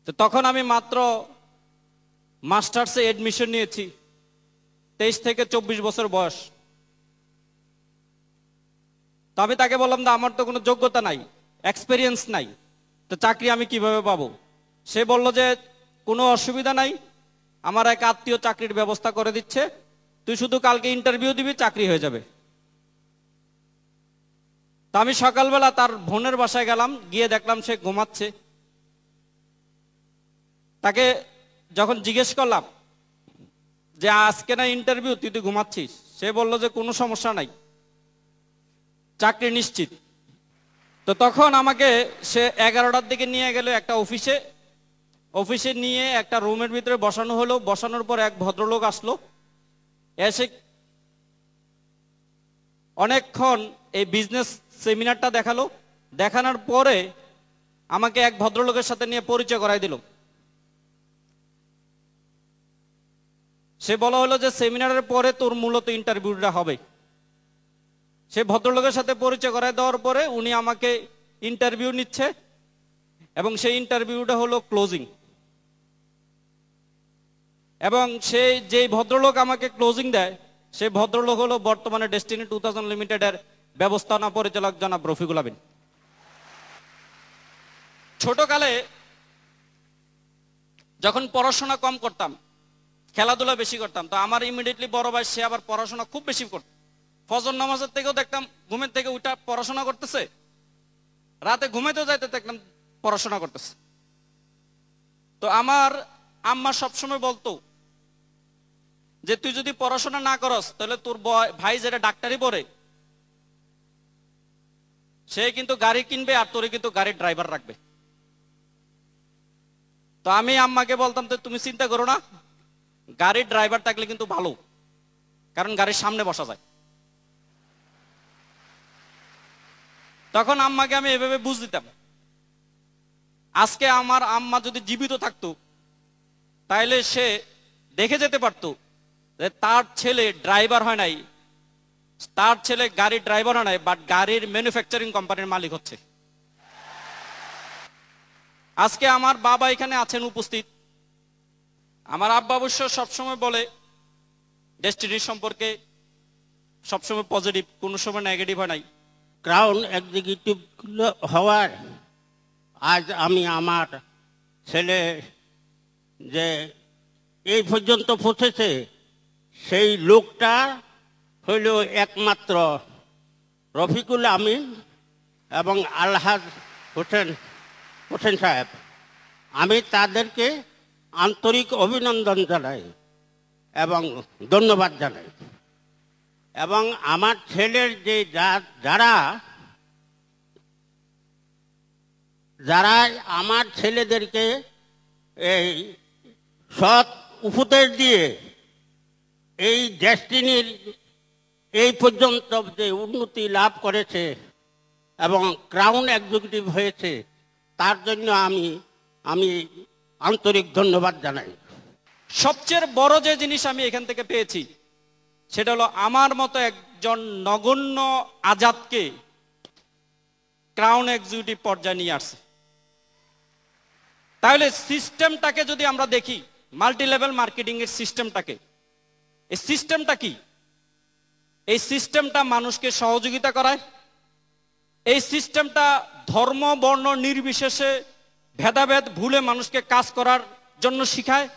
তো তখন আমি মাত্র মাস্টার্সে এডমিশন নিয়েছি, 23 থেকে 24 বছর বয়স। তো আমি তাকে বললাম যে আমার তো কোনো যোগ্যতা নাই, এক্সপেরিয়েন্স নাই, তো চাকরি আমি কিভাবে পাবো? সে বলল যে কোনো অসুবিধা নাই, আমার এক আত্মীয় চাকরির ব্যবস্থা করে দিচ্ছে, তুই শুধু কালকে ইন্টারভিউ দিবি, চাকরি হয়ে যাবে। তা আমি সকালবেলা তার বোনের বাসায় গেলাম, গিয়ে দেখলাম সে ঘুমাচ্ছে। তাকে যখন জিজ্ঞেস করলাম যে আজকে না ইন্টারভিউ, তুই তো ঘুমাচ্ছিস, সে বললো যে কোনো সমস্যা নাই, চাকরি নিশ্চিত। তো তখন আমাকে সে 11টার দিকে নিয়ে গেল একটা অফিসে নিয়ে একটা রুমের ভিতরে বসানো হলো। বসানোর পর এক ভদ্রলোক আসলো, এসে অনেকক্ষণ এই বিজনেস সেমিনারটা দেখালো। দেখানোর পরে আমাকে এক ভদ্রলোকের সাথে নিয়ে পরিচয় করাই দিল। সে বলা হলো যে সেমিনারের পরে তোর মূলত ইন্টারভিউটা হবে। সে ভদ্রলোকের সাথে পরিচয় করায় দেওয়ার পরে উনি আমাকে ইন্টারভিউ নিচ্ছে, এবং সেই ইন্টারভিউটা হলো ক্লোজিং। এবং সেই যেই ভদ্রলোক আমাকে ক্লোজিং দেয়, সেই ভদ্রলোক হলো বর্তমানে ডেস্টিনি 2000 লিমিটেডের ব্যবস্থাপনা পরিচালক জনাব রফিকুল আমিন। ছোটকালে যখন পড়াশোনা কম করতাম, খেলাধুলা বেশি করতাম, তো আমার ইমিডিয়েটলি বড় ভাই সে আবার পড়াশোনা খুব বেশি করত। ফজর নামাজের থেকেও দেখতাম ঘুমের থেকে উঠা পড়াশোনা করতেছে, রাতে ঘুমাইতেও যাইতে দেখলাম পড়াশোনা করতেছে। তো আমার আম্মা সবসময় বলতো যে তুই যদি পড়াশোনা না করস তাহলে তোর ভাই যেটা ডাক্তারি পড়ে সে কিন্তু গাড়ি কিনবে আর তোরে কিন্তু গাড়ির ড্রাইভার রাখবে। তো আমি আম্মাকে বলতাম তো তুমি চিন্তা করো না, গাড়ির ড্রাইভার থাকলে কিন্তু ভালো, কারণ গাড়ির সামনে বসা যায়। তখন আম্মাকে আমি এভাবে বুঝ দিতাম। আজকে আমার আম্মা যদি জীবিত থাকতো তাইলে সে দেখে যেতে পারতো যে তার ছেলে ড্রাইভার হয় নাই, তার ছেলে গাড়ির ড্রাইভার হয় নাই, বাট গাড়ির ম্যানুফ্যাকচারিং কোম্পানির মালিক হচ্ছে। আজকে আমার বাবা এখানে আছেন উপস্থিত। আমার আব্বা অবশ্য সবসময় বলে ডেস্টিনির সম্পর্কে সবসময় পজিটিভ, কোনো সময় নেগেটিভ হয় নাই। ক্রাউন এক্সিকিউটিভ হওয়ার আজ আমি আমার ছেলে যে এই পর্যন্ত পৌঁছেছে, সেই লোকটা হইল একমাত্র রফিকুল আমিন এবং আলহাজ হোসেন সাহেব। আমি তাদেরকে আন্তরিক অভিনন্দন জানাই এবং ধন্যবাদ জানাই। এবং আমার ছেলের যে যারা আমার ছেলেদেরকে এই সৎ উপদেশ দিয়ে এই ডেস্টিনির এই পর্যন্ত যে উন্নতি লাভ করেছে এবং ক্রাউন এক্সিকিউটিভ হয়েছে, তার জন্য আমি আন্তরিক ধন্যবাদ জানাই। সবচেয়ে বড় যে জিনিস আমি এখান থেকে পেয়েছি সেটা হলো আমার মতো একজন নগণ্য আজাদকে ক্রাউন এক্সিকিউটিভ পর্যায়ে নিয়ে আসছে। তাহলে সিস্টেমটাকে যদি আমরা দেখি, মাল্টি লেভেল মার্কেটিং এর সিস্টেমটাকে, এই সিস্টেমটা কি? এই সিস্টেমটা মানুষকে সহযোগিতা করায়। এই সিস্টেমটা ধর্ম বর্ণ নির্বিশেষে ভেদাভেদ ভুলে মানুষকে কাজ করার জন্য শিখায়।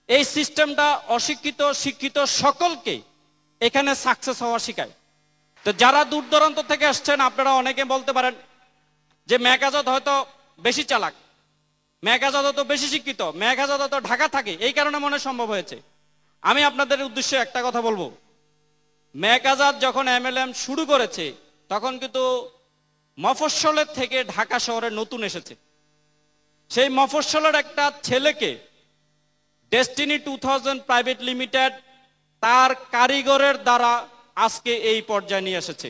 এই সিস্টেমটা অশিক্ষিত শিক্ষিত সকলকে এখানে সাকসেস হওয়া শিখায়। তো যারা দূর দূরান্ত থেকে আসছেন, আপনারা অনেকে বলতে পারেন যে মেঘাজাদ হয়তো বেশি চালাক, মেঘাজাদ হয়তো বেশি শিক্ষিত, মেঘাজাদ হয়তো ঢাকা থাকে, এই কারণে মনে সম্ভব হয়েছে। আমি আপনাদের উদ্দেশ্যে একটা কথা বলবো, মেঘাজাদ যখন MLM শুরু করেছে তখন কিন্তু মফস্বলের থেকে ঢাকা শহরে নতুন এসেছে। সেই মফস্বলের একটা ছেলেকে ডেস্টিনি 2000 প্রাইভেট লিমিটেড তার কারিগরের দ্বারা আজকে এই পর্যায়ে নিয়ে এসেছে।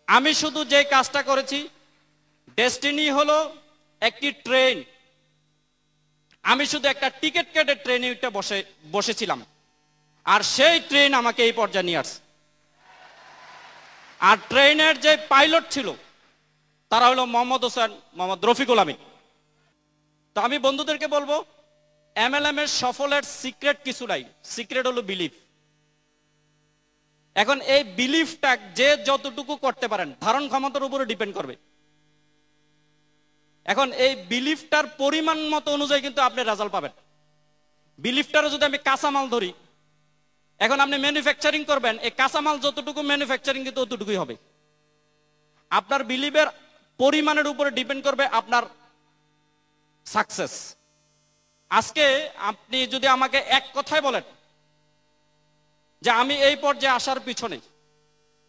আমি শুধু যে কাজটা করেছি, ডেস্টিনি হলো একটি ট্রেন, আমি শুধু একটা টিকিট কেটে ট্রেনে বসেছিলাম, আর সেই ট্রেন আমাকে এই পর্যায়ে নিয়ে আসছে। আর ট্রেনের যে পাইলট ছিল তারা হলো মোহাম্মদ রফিকুল আমিন। তো আমি বন্ধুদেরকে বলবো, MLM এর সফলের সিক্রেট কিছু নাই, সিক্রেট হলো বিলিফ। এখন এই বিলিফটা যে যতটুকু করতে পারেন ধারণ ক্ষমতার উপরে ডিপেন্ড করবে। এখন এই বিলিফটার পরিমাণ মতো অনুযায়ী কিন্তু আপনি রেজাল্ট পাবেন। বিলিফটারও যদি আমি কাঁচামাল ধরি, এখন আপনি ম্যানুফ্যাকচারিং করবেন, এই কাঁচামাল যতটুকু ম্যানুফ্যাকচারিং কিন্তু ততটুকুই হবে। আপনার বিলিভের পরিমাণের উপরে ডিপেন্ড করবে আপনার সাকসেস। আজকে আপনি যদি আমাকে এক কথায় বলেন যে আমি এই পর্যায়ে আসার পিছনে,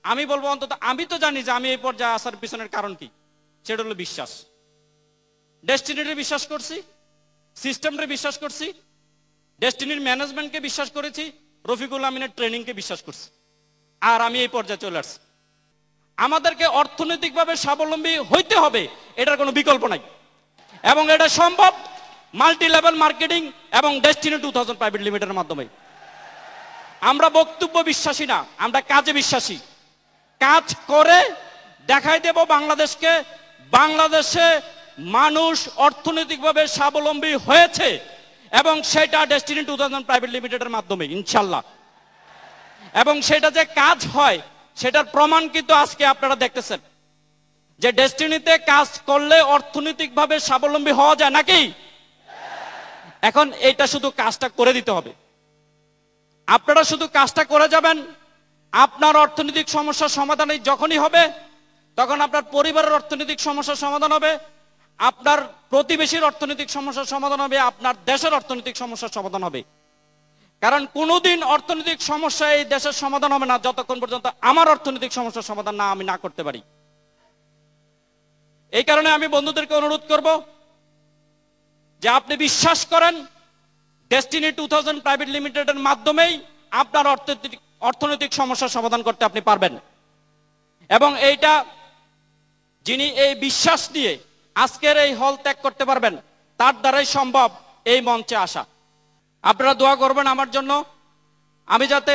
আমি বলবো অন্তত আমি তো জানি যে আমি এই পর্যায়ে আসার পিছনের কারণ কি, সেটা হলো বিশ্বাস। ডেস্টিনিতে বিশ্বাস করছি, সিস্টেমে বিশ্বাস করছি, ডেস্টিনির ম্যানেজমেন্টকে বিশ্বাস করেছি, রফিকুল আমিনের ট্রেনিংকে বিশ্বাস করছি, আর আমি এই পর্যায়ে চলে আসছি। আমাদেরকে অর্থনৈতিকভাবে স্বাবলম্বী হইতে হবে, এটার কোনো বিকল্প নাই, এবং এটা সম্ভব মাল্টি লেভেল মার্কেটিং এবং ডেস্টিনি 2000 প্রাইভেট লিমিটেডের মাধ্যমে। আমরা বক্তব্য বিশ্বাসী না, আমরা কাজে বিশ্বাসী। কাজ করে দেখাই দেব বাংলাদেশকে, বাংলাদেশে মানুষ অর্থনৈতিকভাবে স্বাবলম্বী হয়েছে, এবং সেটা ডেস্টিনি 2000 প্রাইভেট লিমিটেডের মাধ্যমে ইনশাল্লাহ। এবং সেটা যে কাজ হয় সেটার প্রমাণ কিন্তু আজকে আপনারা দেখতেছেন যে ডেস্টিনিতে কাজ করলে অর্থনৈতিকভাবে স্বাবলম্বী হওয়া যায় নাকি। এখন এইটা শুধু কাজটা করে দিতে হবে। আপনারা শুধু কাজটা করে যাবেন, আপনার অর্থনৈতিক সমস্যার সমাধান যখনই হবে তখন আপনার পরিবারের অর্থনৈতিক সমস্যার সমাধান হবে, আপনার প্রতিবেশীর অর্থনৈতিক সমস্যার সমাধান হবে, আপনার দেশের অর্থনৈতিক সমস্যার সমাধান হবে। কারণ কোনোদিন অর্থনৈতিক সমস্যা এই দেশের সমাধান হবে না যতক্ষণ পর্যন্ত আমার অর্থনৈতিক সমস্যার সমাধান আমি না করতে পারি। এই কারণে আমি বন্ধুদেরকে অনুরোধ করব যে আপনি বিশ্বাস করেন ডেস্টিনি 2000 প্রাইভেট লিমিটেডের মাধ্যমেই আপনার অর্থনৈতিক সমস্যার সমাধান করতে আপনি পারবেন। এবং এইটা যিনি এই বিশ্বাস দিয়ে আজকের এই হল ত্যাগ করতে পারবেন, তার দ্বারাই সম্ভব এই মঞ্চে আসা। আপনারা দোয়া করবেন আমার জন্য, আমি যাতে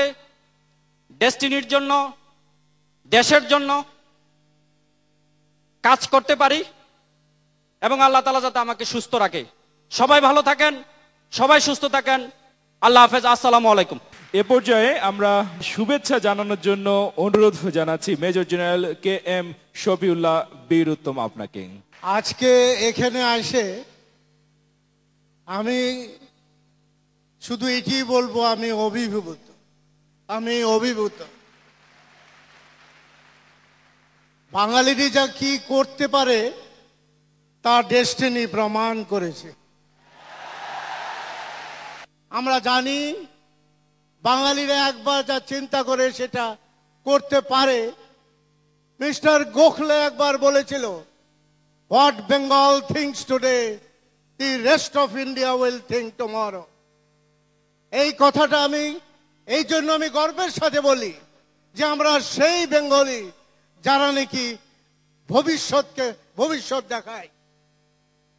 ডেস্টিনির জন্য, দেশের জন্য কাজ করতে পারি, এবং আল্লাহ তাআলা যাতে আমাকে সুস্থ রাখে। সবাই ভালো থাকেন, সবাই সুস্থ থাকেন। আল্লাহ হাফেজ, আসসালামু আলাইকুম। এ পর্যায়ে আমরা শুভেচ্ছা জানানোর জন্য অনুরোধ জানাচ্ছি মেজর জেনারেল KM শফিউল্লাহ বীর উত্তম আপনাকে। আজকে এখানে এসে আমি শুধু এটি বলবো, আমি অভিভূত। বাঙালিরা যা কি করতে পারে তা ডেস্টিনি প্রমাণ করেছে। আমরা জানি বাঙালিরা একবার যা চিন্তা করে সেটা করতে পারে। মিস্টার গোখলে একবার বলেছিল, what Bengal things today the rest of India will think tomorrow. এই কথাটা এই জন্য আমি গর্বের সাথে বলি যে আমরা সেই বেঙ্গলি যারা নাকি ভবিষ্যৎ দেখায়।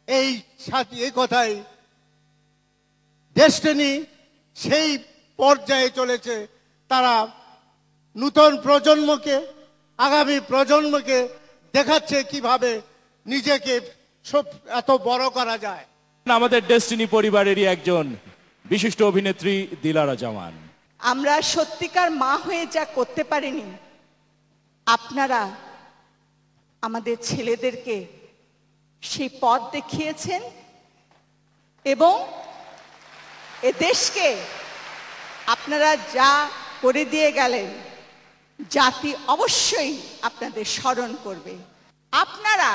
এই কথাই ডেস্টিনি সেই পর্যায়ে চলেছে। তারা নূতন প্রজন্মকে, আগামী প্রজন্মকে দেখাচ্ছে কিভাবে নিজেকে এত বড় করা যায়। আমাদের ডেস্টিনি পরিবারেরই একজন বিশিষ্ট অভিনেত্রী দিলারা জামান। আমরা সত্যিকার মা হয়ে যা করতে পারিনি, আপনারা আমাদের ছেলেদেরকে সেই পথ দেখিয়েছেন, এবং এ দেশকে আপনারা যা করে দিয়ে গেলেন জাতি অবশ্যই আপনাদের স্মরণ করবে। আপনারা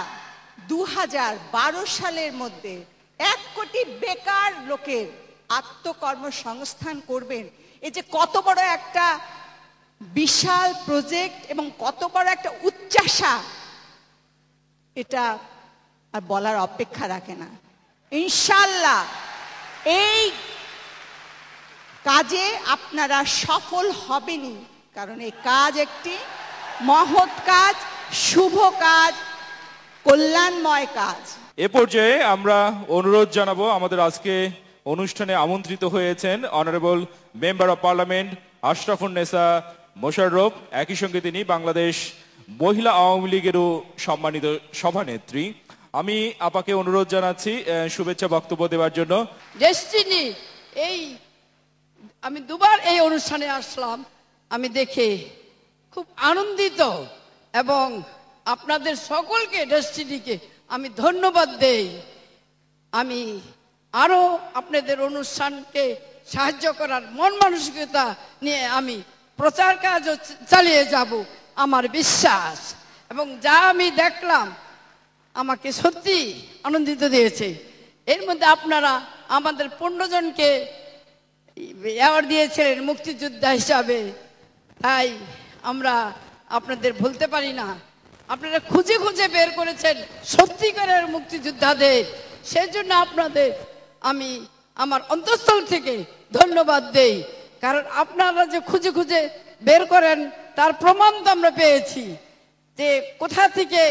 2012 সালের মধ্যে 1 কোটি বেকার লোকের আত্মকর্মসংস্থান করবেন, এই যে কত বড় একটা বিশাল প্রজেক্ট এবং কত বড় একটা উচ্চাসা, এটা আর বলার অপেক্ষা রাখে না। ইনশাআল্লাহ এই কাজে আপনারা সফল হবেনই, কারণ এই কাজ একটি মহৎ কাজ, শুভ কাজ, কল্যাণময় কাজ। এ পর্যায়ে আমরা অনুরোধ জানাবো, আমাদের আজকে অনুষ্ঠানে আমন্ত্রিত হয়েছেন honourable member of parliament Ashrafunnesa Mosharraf, একই সঙ্গে তিনি বাংলাদেশ মহিলা আওয়ামী লীগেরও সম্মানিত সভানেত্রী। আমি আপাকে অনুরোধ জানাচ্ছি শুভেচ্ছা বক্তব্য দেওয়ার জন্য। ডেস্টিনি আমি দুবার এই অনুষ্ঠানে আসলাম, আমি দেখে খুব আনন্দিত, এবং আপনাদের সকলকে, ডেস্টিনিকে আমি ধন্যবাদ দেই। আমি আরো আপনাদের অনুষ্ঠানকে সাহায্য করার মন মানসিকতা নিয়ে আমি প্রচার কাজও চালিয়ে যাব আমার বিশ্বাস। এবং যা আমি দেখলাম আমাকে সত্যি আনন্দিত দিয়েছে। এর মধ্যে আপনারা আমাদের 15 জনকে অ্যাওয়ার্ড দিয়েছিলেন মুক্তিযোদ্ধা হিসাবে, তাই আমরা আপনাদের ভুলতে পারি না। আপনারা খুঁজে খুঁজে বের করেছেন সত্যিকারের মুক্তিযোদ্ধাদের, সেজন্য আপনাদের আমি আমার অন্তঃস্থল থেকে ধন্যবাদ দেই। কারণ আপনারা যে খুঁজে খুঁজে বের করেন তার প্রমাণ তো আমরা পেয়েছি, যে কোথা থেকে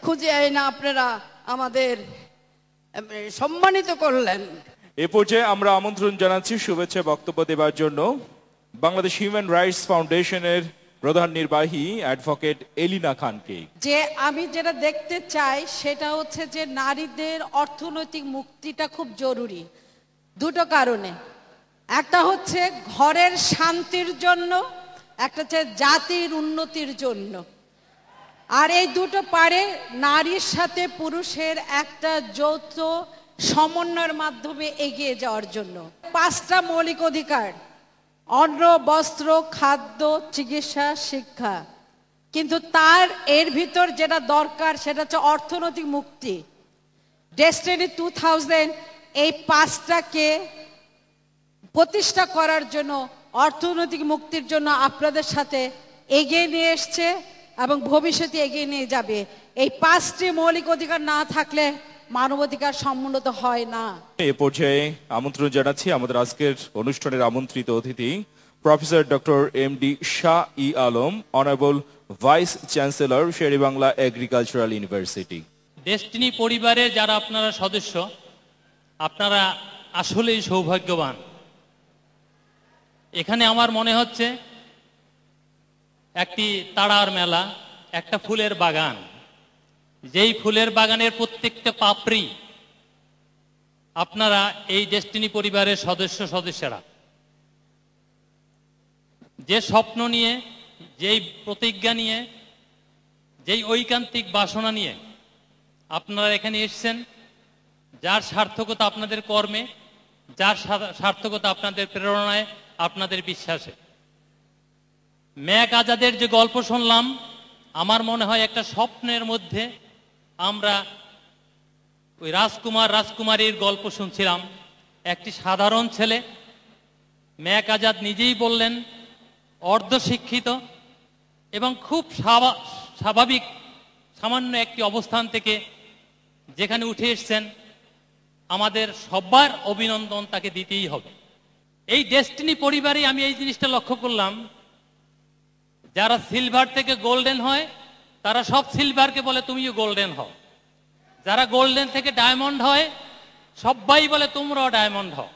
খুঁজে আইনা আপনারা আমাদের সম্মানিত করলেন। এ পর্যায়ে আমরা আমন্ত্রণ জানাচ্ছি শুভেচ্ছা বক্তব্য দেওয়ার জন্য বাংলাদেশ হিউম্যান রাইটস ফাউন্ডেশনের প্রধান নির্বাহী অ্যাডভোকেট এলিনা খানকে। যে আমি যেটা দেখতে চাই সেটা হচ্ছে যে নারীদের অর্থনৈতিক মুক্তিটা খুব জরুরি দুটো কারণে। একটা হচ্ছে ঘরের শান্তির জন্য, একটা হচ্ছে জাতির উন্নতির জন্য। আর এই দুটো পারে নারীর সাথে পুরুষের একটা যৌথ সমন্বয়ের মাধ্যমে এগিয়ে যাওয়ার জন্য। 5টা মৌলিক অধিকার: অন্ন, বস্ত্র, খাদ্য, চিকিৎসা, শিক্ষা। কিন্তু তার এর ভিতর যেটা দরকার সেটা হচ্ছে অর্থনৈতিক মুক্তি। ডেস্টিনি 2000 এই 5টাকে প্রতিষ্ঠা করার জন্য, অর্থনৈতিক মুক্তির জন্য আপনাদের সাথে এগিয়ে নিয়ে এসছে এবং ভবিষ্যতে এগিয়ে নিয়ে যাবে। এই 5টি মৌলিক অধিকার না থাকলে মানবাধিকার সমুন্নত হয় না। এ পর্যায়ে আমন্ত্রণ জানাচ্ছি আমাদের আজকের অনুষ্ঠানের আমন্ত্রিত অতিথি professor doctor MD Shah e Alam, honourable vice chancellor Sher-e-Bangla agricultural university. Destiny পরিবারে যারা আপনারা সদস্য, আপনারা আসলেই সৌভাগ্যবান। এখানে আমার মনে হচ্ছে একটি তারার মেলা, একটা ফুলের বাগান, যেই ফুলের বাগানের প্রত্যেকটা পাপড়ি আপনারা এই ডেস্টিনি পরিবারের সদস্যরা যে স্বপ্ন নিয়ে, যেই প্রতিজ্ঞা নিয়ে, যেই ঐকান্তিক বাসনা নিয়ে আপনারা এখানে এসেছেন, যার সার্থকতা আপনাদের কর্মে, যার সার্থকতা আপনাদের প্রেরণায়, আপনাদের বিশ্বাসে। মেঘ আজাদের যে গল্প শুনলাম, আমার মনে হয় একটা স্বপ্নের মধ্যে আমরা ওই রাজকুমারীর গল্প শুনছিলাম। একটি সাধারণ ছেলে, মেঘ আজাদ নিজেই বললেন, অর্ধশিক্ষিত এবং খুব স্বাভাবিক সামান্য একটি অবস্থান থেকে যেখানে উঠে এসছেন, আমাদের সবার অভিনন্দন তাকে দিতেই হবে। এই ডেস্টিনি পরিবারে আমি এই জিনিসটা লক্ষ্য করলাম, যারা সিলভার থেকে গোল্ডেন হয় তারা সব সিলভারকে বলে তুমিও গোল্ডেন হও, যারা গোল্ডেন থেকে ডায়মন্ড হয় সবাই বলে তোমরাও ডায়মন্ড হও।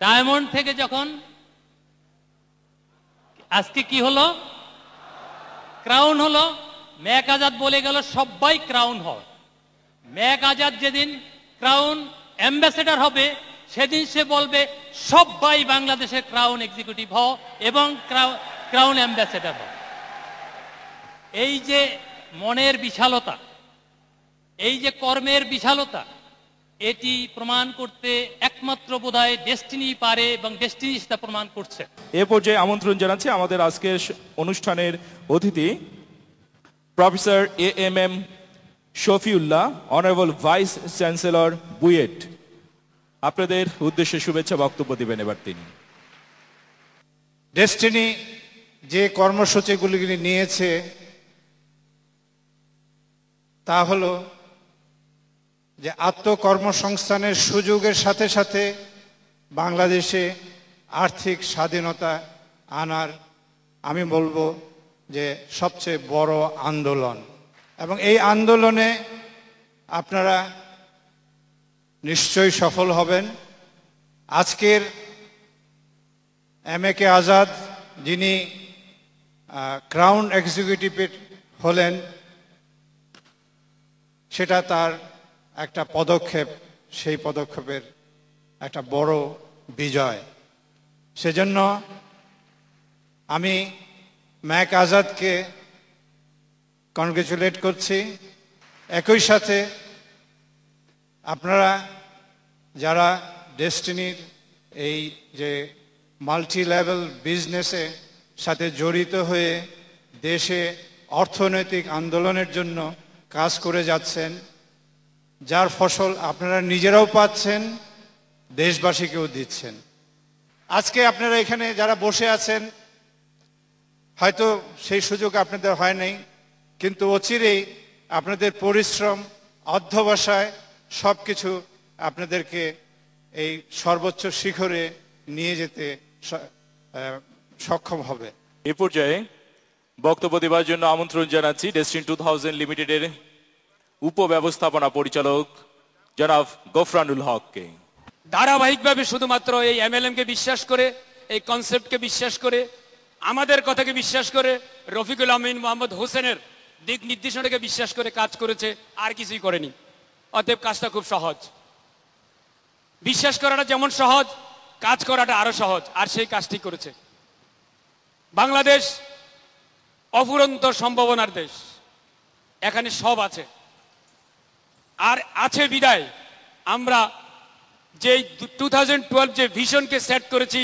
ডায়মন্ড থেকে যখন আজকে কি হলো, ক্রাউন হলো, মেঘ আজাদ বলে গেল সবাই ক্রাউন হয়। মেঘ আজাদ যেদিন ক্রাউন অ্যাম্বাসেডর হবে সেদিন সে বলবে সবাই বাংলাদেশের ক্রাউন এক্সিকিউটিভ হও এবং ক্রাউন অ্যাম্বাসেডর হও। এই যে মনের বিশালতা, এই যে কর্মের বিশালতা, এটি প্রমাণ করতে একমাত্র বোধহয় ডেস্টিনি পারে এবং ডেস্টিনি সেটা প্রমাণ করছে। এ পর্যায়ে আমন্ত্রণ জানাচ্ছি আমাদের আজকের অনুষ্ঠানের অতিথি professor AMM Shafiullah, honourable vice chancellor BUET. আপনাদের উদ্দেশ্যে শুভেচ্ছা বক্তব্য দিবেন এবার তিনি। ডেস্টিনি যে কর্মসূচিগুলি নিয়েছে তা হলো যে আত্মকর্মসংস্থানের সুযোগের সাথে সাথে বাংলাদেশে আর্থিক স্বাধীনতা আনার, আমি বলবো যে সবচেয়ে বড় আন্দোলন। এবং এই আন্দোলনে আপনারা নিশ্চয়ই সফল হবেন। আজকের এম এ কে আজাদ যিনি ক্রাউন এক্সিকিউটিভের হলেন, সেটা তার একটা পদক্ষেপ, সেই পদক্ষেপের একটা বড় বিজয়। সেজন্য আমি মেঘ আজাদকে কনগ্রেচুলেট করছি। একই সাথে আপনারা যারা ডেস্টিনির এই যে মাল্টি লেভেল বিজনেসে সাথে জড়িত হয়ে দেশে অর্থনৈতিক আন্দোলনের জন্য কাজ করে যাচ্ছেন, যার ফসল আপনারা নিজেরাও পাচ্ছেন, দেশবাসীকেও দিচ্ছেন। আজকে আপনারা এখানে যারা বসে আছেন, হয়তো সেই সুযোগ আপনাদের হয় নাই, কিন্তু অচিরেই আপনাদের পরিশ্রম, অধ্যবসায় সবকিছু আপনাদেরকে এই সর্বোচ্চ শিখরে নিয়ে যেতে সক্ষম হবে। এ পর্যায়ে বক্তব্য দেওয়ার জন্য আমন্ত্রণ জানাচ্ছি ডেস্টিনি 2000 লিমিটেডের উপব্যবস্থাপনা পরিচালক জনাব গফরানুল হককে। ধারাবাহিকভাবে শুধুমাত্র এই এমএলএম কে বিশ্বাস করে, এই কনসেপ্টকে বিশ্বাস করে, আমাদের কথাকে বিশ্বাস করে, রফিকুল আমিন মোহাম্মদ হোসেনের দিক নির্দেশনাকে বিশ্বাস করে কাজ করেছে, আর কিছুই করেনি। অতএব কাজটা খুব সহজ। বিশ্বাস করাটা যেমন সহজ, কাজ করাটা আরো সহজ, আর সেই কাজটি করেছে। বাংলাদেশ অফুরন্ত সম্ভাবনার দেশ, এখানে সব আছে। আর আছে বিদায় আমরা যে 2012 যে ভিশনকে সেট করেছি,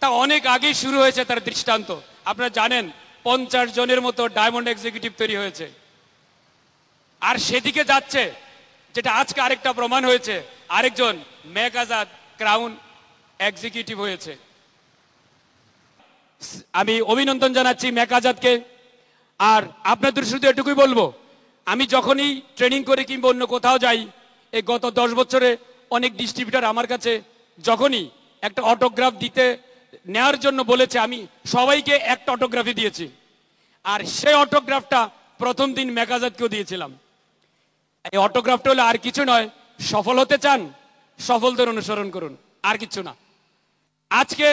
তা অনেক আগেই শুরু হয়েছে। তার দৃষ্টান্ত আপনারা জানেন, 50 জনের মতো ডায়মন্ড এক্সিকিউটিভ তৈরি হয়েছে, আর সেদিকে যাচ্ছে, যেটা আজকে আরেকটা প্রমাণ হয়েছে, আরেকজন মেক আজাদ ক্রাউন এক্সিকিউটিভ হয়েছে। আমি অভিনন্দন জানাচ্ছি মেক আজাদকে। আর আপনাদের শুধু এটুকুই বলবো, আমি যখনই ট্রেনিং করে কিংবা অন্য কোথাও যাই, এই গত 10 বছরে অনেক ডিস্ট্রিবিউটর আমার কাছে যখনই একটা অটোগ্রাফ দিতে নেওয়ার জন্য বলেছে, আমি সবাইকে একটা অটোগ্রাফি দিয়েছি। আর সেই অটোগ্রাফটা প্রথম দিন মেক আজাদকেও দিয়েছিলাম। এই অটোগ্রাফটা হলো আর কিছু নয়, সফল হতে চান, সফলদের অনুসরণ করুন, আর কিছু না। আজকে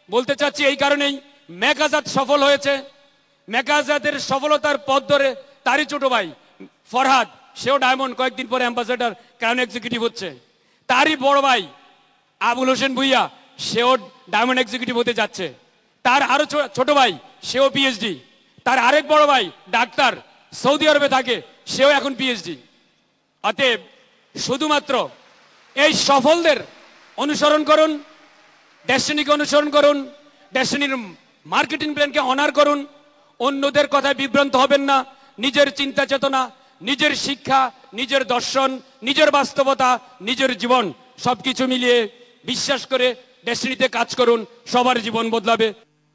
বলতে চাচ্ছি এই কারণেই, মেক আজাদ সফল হয়েছে। মেক আজাদের সফলতার পথ ধরে তারই ছোট ভাই ফরহাদ, সেও ডায়মন্ড, কয়েকদিন পরে অ্যাম্বাসেডর ক্রাউন এক্সিকিউটিভ হচ্ছে। তারই বড় ভাই আবুল হোসেন ভুইয়া, সেও ডায়মন্ড এক্সিকিউটিভ হতে যাচ্ছে। তার আরো ছোট ভাই, সেও পিএইচডি। তার আরেক বড় ভাই ডাক্তার, সৌদি আরবে থাকে, সেও এখন পিএইচডি। অতএব শুধুমাত্র এই সফলদের অনুসরণ করুন, ডেস্টিনিকে অনুসরণ করুন, ডেস্টিনির মার্কেটিং প্ল্যানকে অনার করুন, অন্যদের কথায় বিভ্রান্ত হবেন না। নিজের চিন্তা চেতনা, নিজের শিক্ষা, নিজের দর্শন, নিজের বাস্তবতা, নিজের জীবন সবকিছু মিলিয়ে বিশ্বাস করে ডেস্টিনিতে কাজ করুন, সবার জীবন বদলাবে।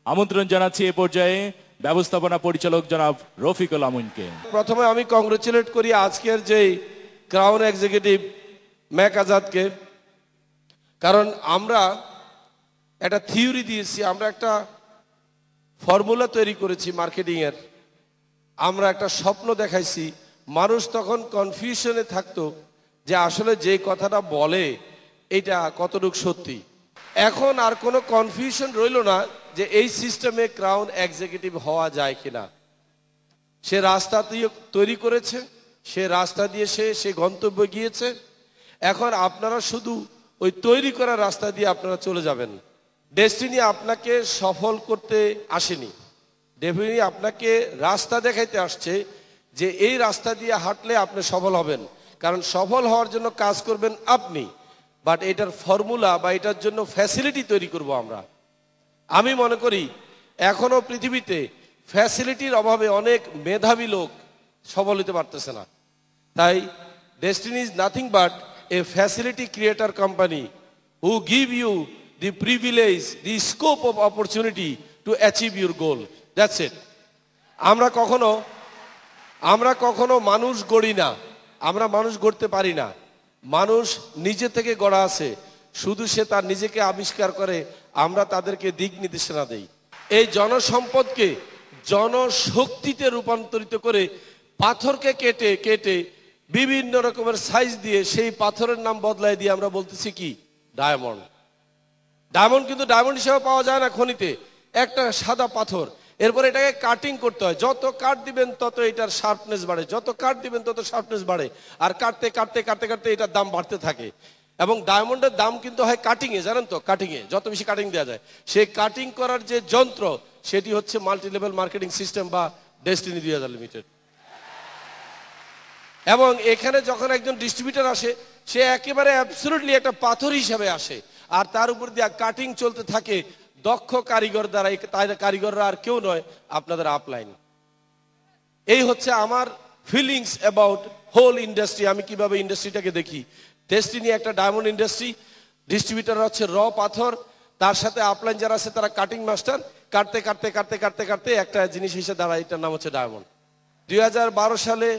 আমন্ত্রণ জানাচ্ছি এ পর্যায়ে ব্যবস্থাপনা পরিচালক জনাব রফিকুল আমিনকে। প্রথমে আমি কংগ্রেচুলেট করি আজকের যেই ক্রাউন এক্সিকিউটিভ মেক আজাদকে, কারণ আমরা একটা থিওরি দিয়েছি, আমরা একটা ফর্মুলা তৈরি করেছি মার্কেটিং এর, আমরা একটা স্বপ্ন দেখাইছি। মানুষ তখন কনফিউশনে থাকতো যে আসলে যে কথাটা বলে এটা কতটুকু সত্যি। এখন আর কোনো কনফিউশন রইল না যে এই সিস্টেমে ক্রাউন এক্সিকিউটিভ হওয়া যায় কিনা। সে রাস্তা তৈরি করেছে, সে রাস্তা দিয়ে সে গন্তব্যে গিয়েছে। এখন আপনারা শুধু ওই তৈরি করা রাস্তা দিয়ে আপনারা চলে যাবেন। ডেস্টিনি আপনাকে সফল করতে আসেনি, ডেফিনি আপনাকে রাস্তা দেখাইতে আসছে যে এই রাস্তা দিয়ে হাঁটলে আপনি সফল হবেন। কারণ সফল হওয়ার জন্য কাজ করবেন আপনি, বাট এটার ফর্মুলা বা এটার জন্য ফ্যাসিলিটি তৈরি করব আমরা। আমি মনে করি এখনো পৃথিবীতে ফ্যাসিলিটির অভাবে অনেক মেধাবী লোক সফল হতে পারতেছে না। তাই destiny is nothing but a facility creator company who give you the privilege, the scope of opportunity to achieve your goal. That's it. আমরা কখনো মানুষ গড়ি না, আমরা মানুষ গড়তে পারি না। মানুষ নিজে থেকে গড়া আছে, শুধু সে তার নিজেকে আবিষ্কার করে, আমরা তাদেরকে দিক নির্দেশনা দেই। এই জনসম্পদকে জনশক্তিতে রূপান্তরিত করে পাথরকে কেটে কেটে বিভিন্ন রকমের সাইজ দিয়ে সেই পাথরের নাম বদলায় দিয়ে আমরা বলতেছি কি ডায়মন্ড। ডায়মন্ড কিন্তু ডায়মন্ড হিসেবে পাওয়া যায় না খনিতে, একটা সাদা পাথর। এরপর এটাকে কাটিং করতে হয়, যত কাট দিবেন তত এটার শার্পনেস বাড়ে, যত কাট দিবেন তত শার্পনেস বাড়ে, আর কাটতে কাটতে কাটতে কাটতে এটার দাম বাড়তে থাকে। এবং ডায়মন্ডের দাম কিন্তু হয় কাটিংয়ে, জানেন তো, কাটিংয়ে যত বেশি কাটিং দেওয়া যায়, সেই কাটিং করার যে যন্ত্র সেটি হচ্ছে মাল্টি লেভেল মার্কেটিং সিস্টেম বা ডেস্টিনি 2000 লিমিটেড। এবং এখানে যখন একজন ডিস্ট্রিবিউটর আসে, সে একেবারে অ্যাবসলিউটলি একটা পাথর হিসাবে আসে। আর তার উপর দিয়ে কাটিং চলতে থাকে দক্ষ কারিগর দ্বারা। তাই কারিগররা আর কেউ নয়, আপনাদের আপলাইন। এই হচ্ছে আমার ফিলিংস অ্যাবাউট হোল ইন্ডাস্ট্রি। আমি কিভাবে ইন্ডাস্ট্রিটাকে দেখি। ডেস্টিনি একটা ডায়মন্ড ইন্ডাস্ট্রি, ডিস্ট্রিবিউটার হচ্ছে র পাথর, তার সাথে আপলাইন যারা আছে তারা কাটিং মাস্টার। কাটতে কাটতে কাটতে কাটতে কাটতে একটা জিনিস হিসেবে দাঁড়ায়, এটার নাম হচ্ছে ডায়মন্ড। 2012 সালে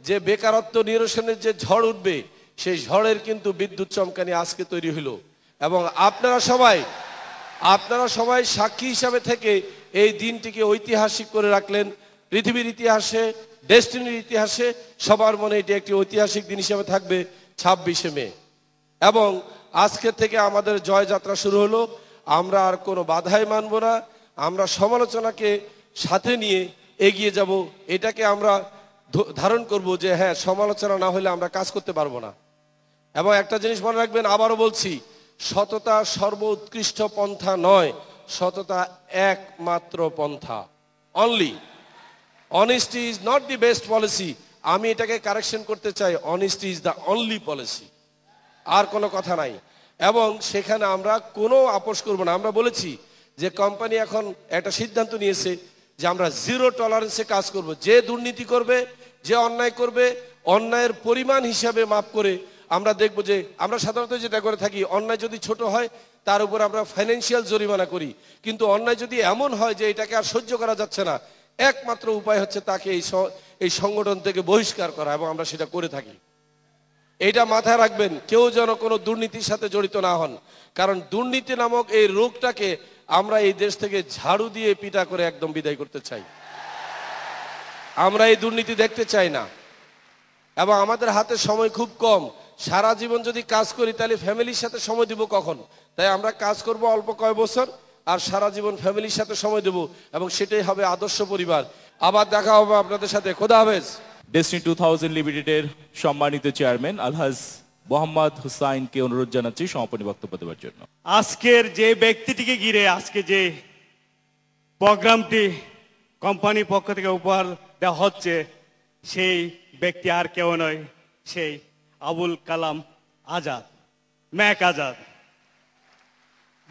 যে বেকারত্ব নিরসনের যে ঝড় উঠবে, সেই ঝড়ের কিন্তু বিদ্যুৎ চমকানি আজকে তৈরি হলো। এবং আপনারা সবাই সাক্ষী হিসাবে থেকে এই দিনটিকে ঐতিহাসিক করে রাখলেন। পৃথিবীর ইতিহাসে, ডেস্টিনির ইতিহাসে সবার মনে এটি একটি ঐতিহাসিক দিন হিসেবে থাকবে 26শে মে। এবং আজকে থেকে আমাদের জয়যাত্রা শুরু হলো। আমরা আর কোনো বাধাই মানব না, আমরা সমালোচনাকে সাথে নিয়ে এগিয়ে যাব। এটাকে আমরা ধারণ করব যে হ্যাঁ, সমালোচনা না হলে আমরা কাজ করতে পারবো না। এবং একটা জিনিস মনে রাখবেন, আবারও বলছি, সততা সর্বোৎকৃষ্ট পন্থা নয়, সততা একমাত্র পন্থা। Only honesty is not the best policy. আমি এটাকে কারেকশন করতে চাই, honesty is the only policy, আর কোনো কথা নাই। এবং সেখানে আমরা কোনো আপোষ করব না। আমরা বলেছি যে কোম্পানি এখন একটা সিদ্ধান্ত নিয়েছে যে আমরা জিরো টলারেন্সে কাজ করব। যে দুর্নীতি করবে, যে অন্যায় করবে, অন্যায়ের পরিমাণ হিসাবে মাপ করে আমরা দেখব যে আমরা সাধারণত যেটা করে থাকি, অন্যায় যদি ছোট হয় তার উপর আমরা ফাইন্যান্সিয়াল জরিমানা করি। কিন্তু অন্যায় যদি এমন হয় যে এটাকে আর সহ্য করা যাচ্ছে না, একমাত্র উপায় হচ্ছে তাকে এই সংগঠন থেকে বহিষ্কার করা, এবং আমরা সেটা করে থাকি। এইটা মাথায় রাখবেন, কেউ যেন কোনো দুর্নীতির সাথে জড়িত না হন। কারণ দুর্নীতি নামক এই রোগটাকে আমরা এই দেশ থেকে ঝাড়ু দিয়ে পিটা করে একদম বিদায় করতে চাই। আমরা এই দুর্নীতি দেখতে চাই না। এবং আমাদের হাতে সময় খুব কম। সারা জীবন যদি কাজ করি তাহলে ফ্যামিলির সাথে সময় দিব কখন? তাই আমরা কাজ করব অল্প কয়েক বছর, আর সারা জীবন ফ্যামিলির সাথে সময় দেব, এবং সেটাই হবে আদর্শ পরিবার। আবার দেখা হবে আপনাদের সাথে। খোদা হাফেজ। ডেস্টিনি 2000 লিমিটেডের সম্মানিত চেয়ারম্যান আলহাজ মোহাম্মদ হুসাইনকে অনুরোধ জানাচ্ছি সমাপনী বক্তব্য দেওয়ার জন্য। আজকের যে ব্যক্তিটিকে ঘিরে আজকে যে প্রোগ্রামটি কোম্পানির পক্ষ থেকে উপহার দেওয়া হচ্ছে, সেই ব্যক্তি আর কেউ নয়, সেই আবুল কালাম আজাদ, ম্যাক আজাদ।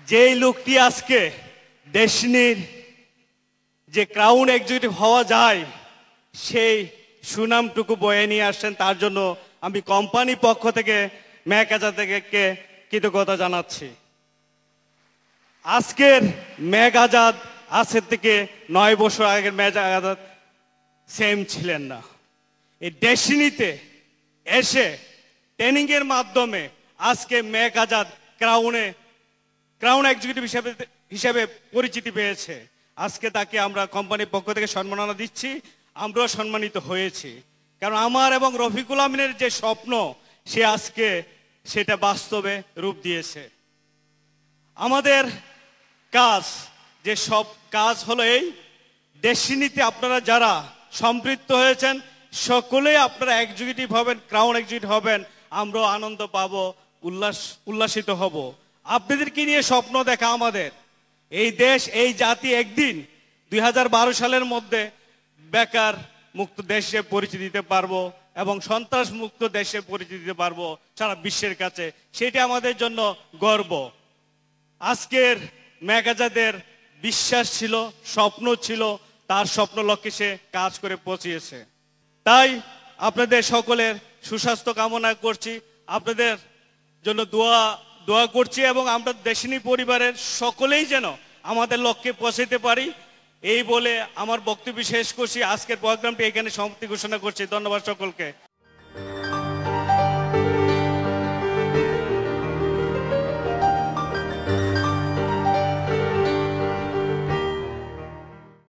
যেই লোকটি আজকে ডেস্টিনির যে ক্রাউন এক্সিকিউটিভ হওয়া যায়, সেই সুনামটুকু বয়ে নিয়ে আসছেন, তার জন্য আমি কোম্পানির পক্ষ থেকে ম্যাক আজাদকে কৃতজ্ঞতা জানাচ্ছি। আজকের ম্যাক আজাদ আজকের থেকে 9 বছর আগের ম্যাক আজাদ সেম ছিলেন না। এই ডেস্টিনিতে এসে ট্রেনিং এর মাধ্যমে আজকে ম্যাক আজাদ ক্রাউন এক্সিকিউটিভ হিসেবে পরিচিতি পেয়েছে। আজকে তাকে আমরা কোম্পানির পক্ষ থেকে সম্মাননা দিচ্ছি। আমরাও সম্মানিত হয়েছি, কারণ আমার এবং রফিকুল আমিনের যে স্বপ্ন, সে আজকে সেটা বাস্তবে রূপ দিয়েছে। আমাদের কাজ, যে সব কাজ হলো এই ডেস্টিনিতে আপনারা যারা সম্পৃক্ত হয়েছেন, সকলেই আপনারা এক্সিকিউটিভ হবেন, ক্রাউন এক্সিকিউটিভ হবেন। আমরাও আনন্দ পাবো, উল্লাসিত হব। আপনাদেরকে নিয়ে স্বপ্ন দেখা আমাদের। এই দেশ, এই জাতি একদিন 2012 সালের মধ্যে বেকার মুক্ত দেশে পরিচিতি দিতে পারবো, এবং সন্ত্রাস মুক্ত দেশে পরিচিতি দিতে পারবো সারা বিশ্বের কাছে। সেটা আমাদের জন্য গর্ব। আজকের ম্যাক আজাদের বিশ্বাস ছিল, স্বপ্ন ছিল, তার স্বপ্ন লক্ষ্যে সে কাজ করে পৌঁছিয়েছে। তাই আপনাদের সকলের সুস্বাস্থ্য কামনা করছি, আপনাদের জন্য দোয়া করছি, এবং আমরা ডেস্টিনি পরিবারের সকলেই যেন আমাদের লক্ষ্যে পৌঁছাতে পারি। এই বলে আমার বক্তব্য শেষ করছি। আজকের প্রোগ্রামটি এখানে সমাপ্তি ঘোষণা করছি। ধন্যবাদ সকলকে।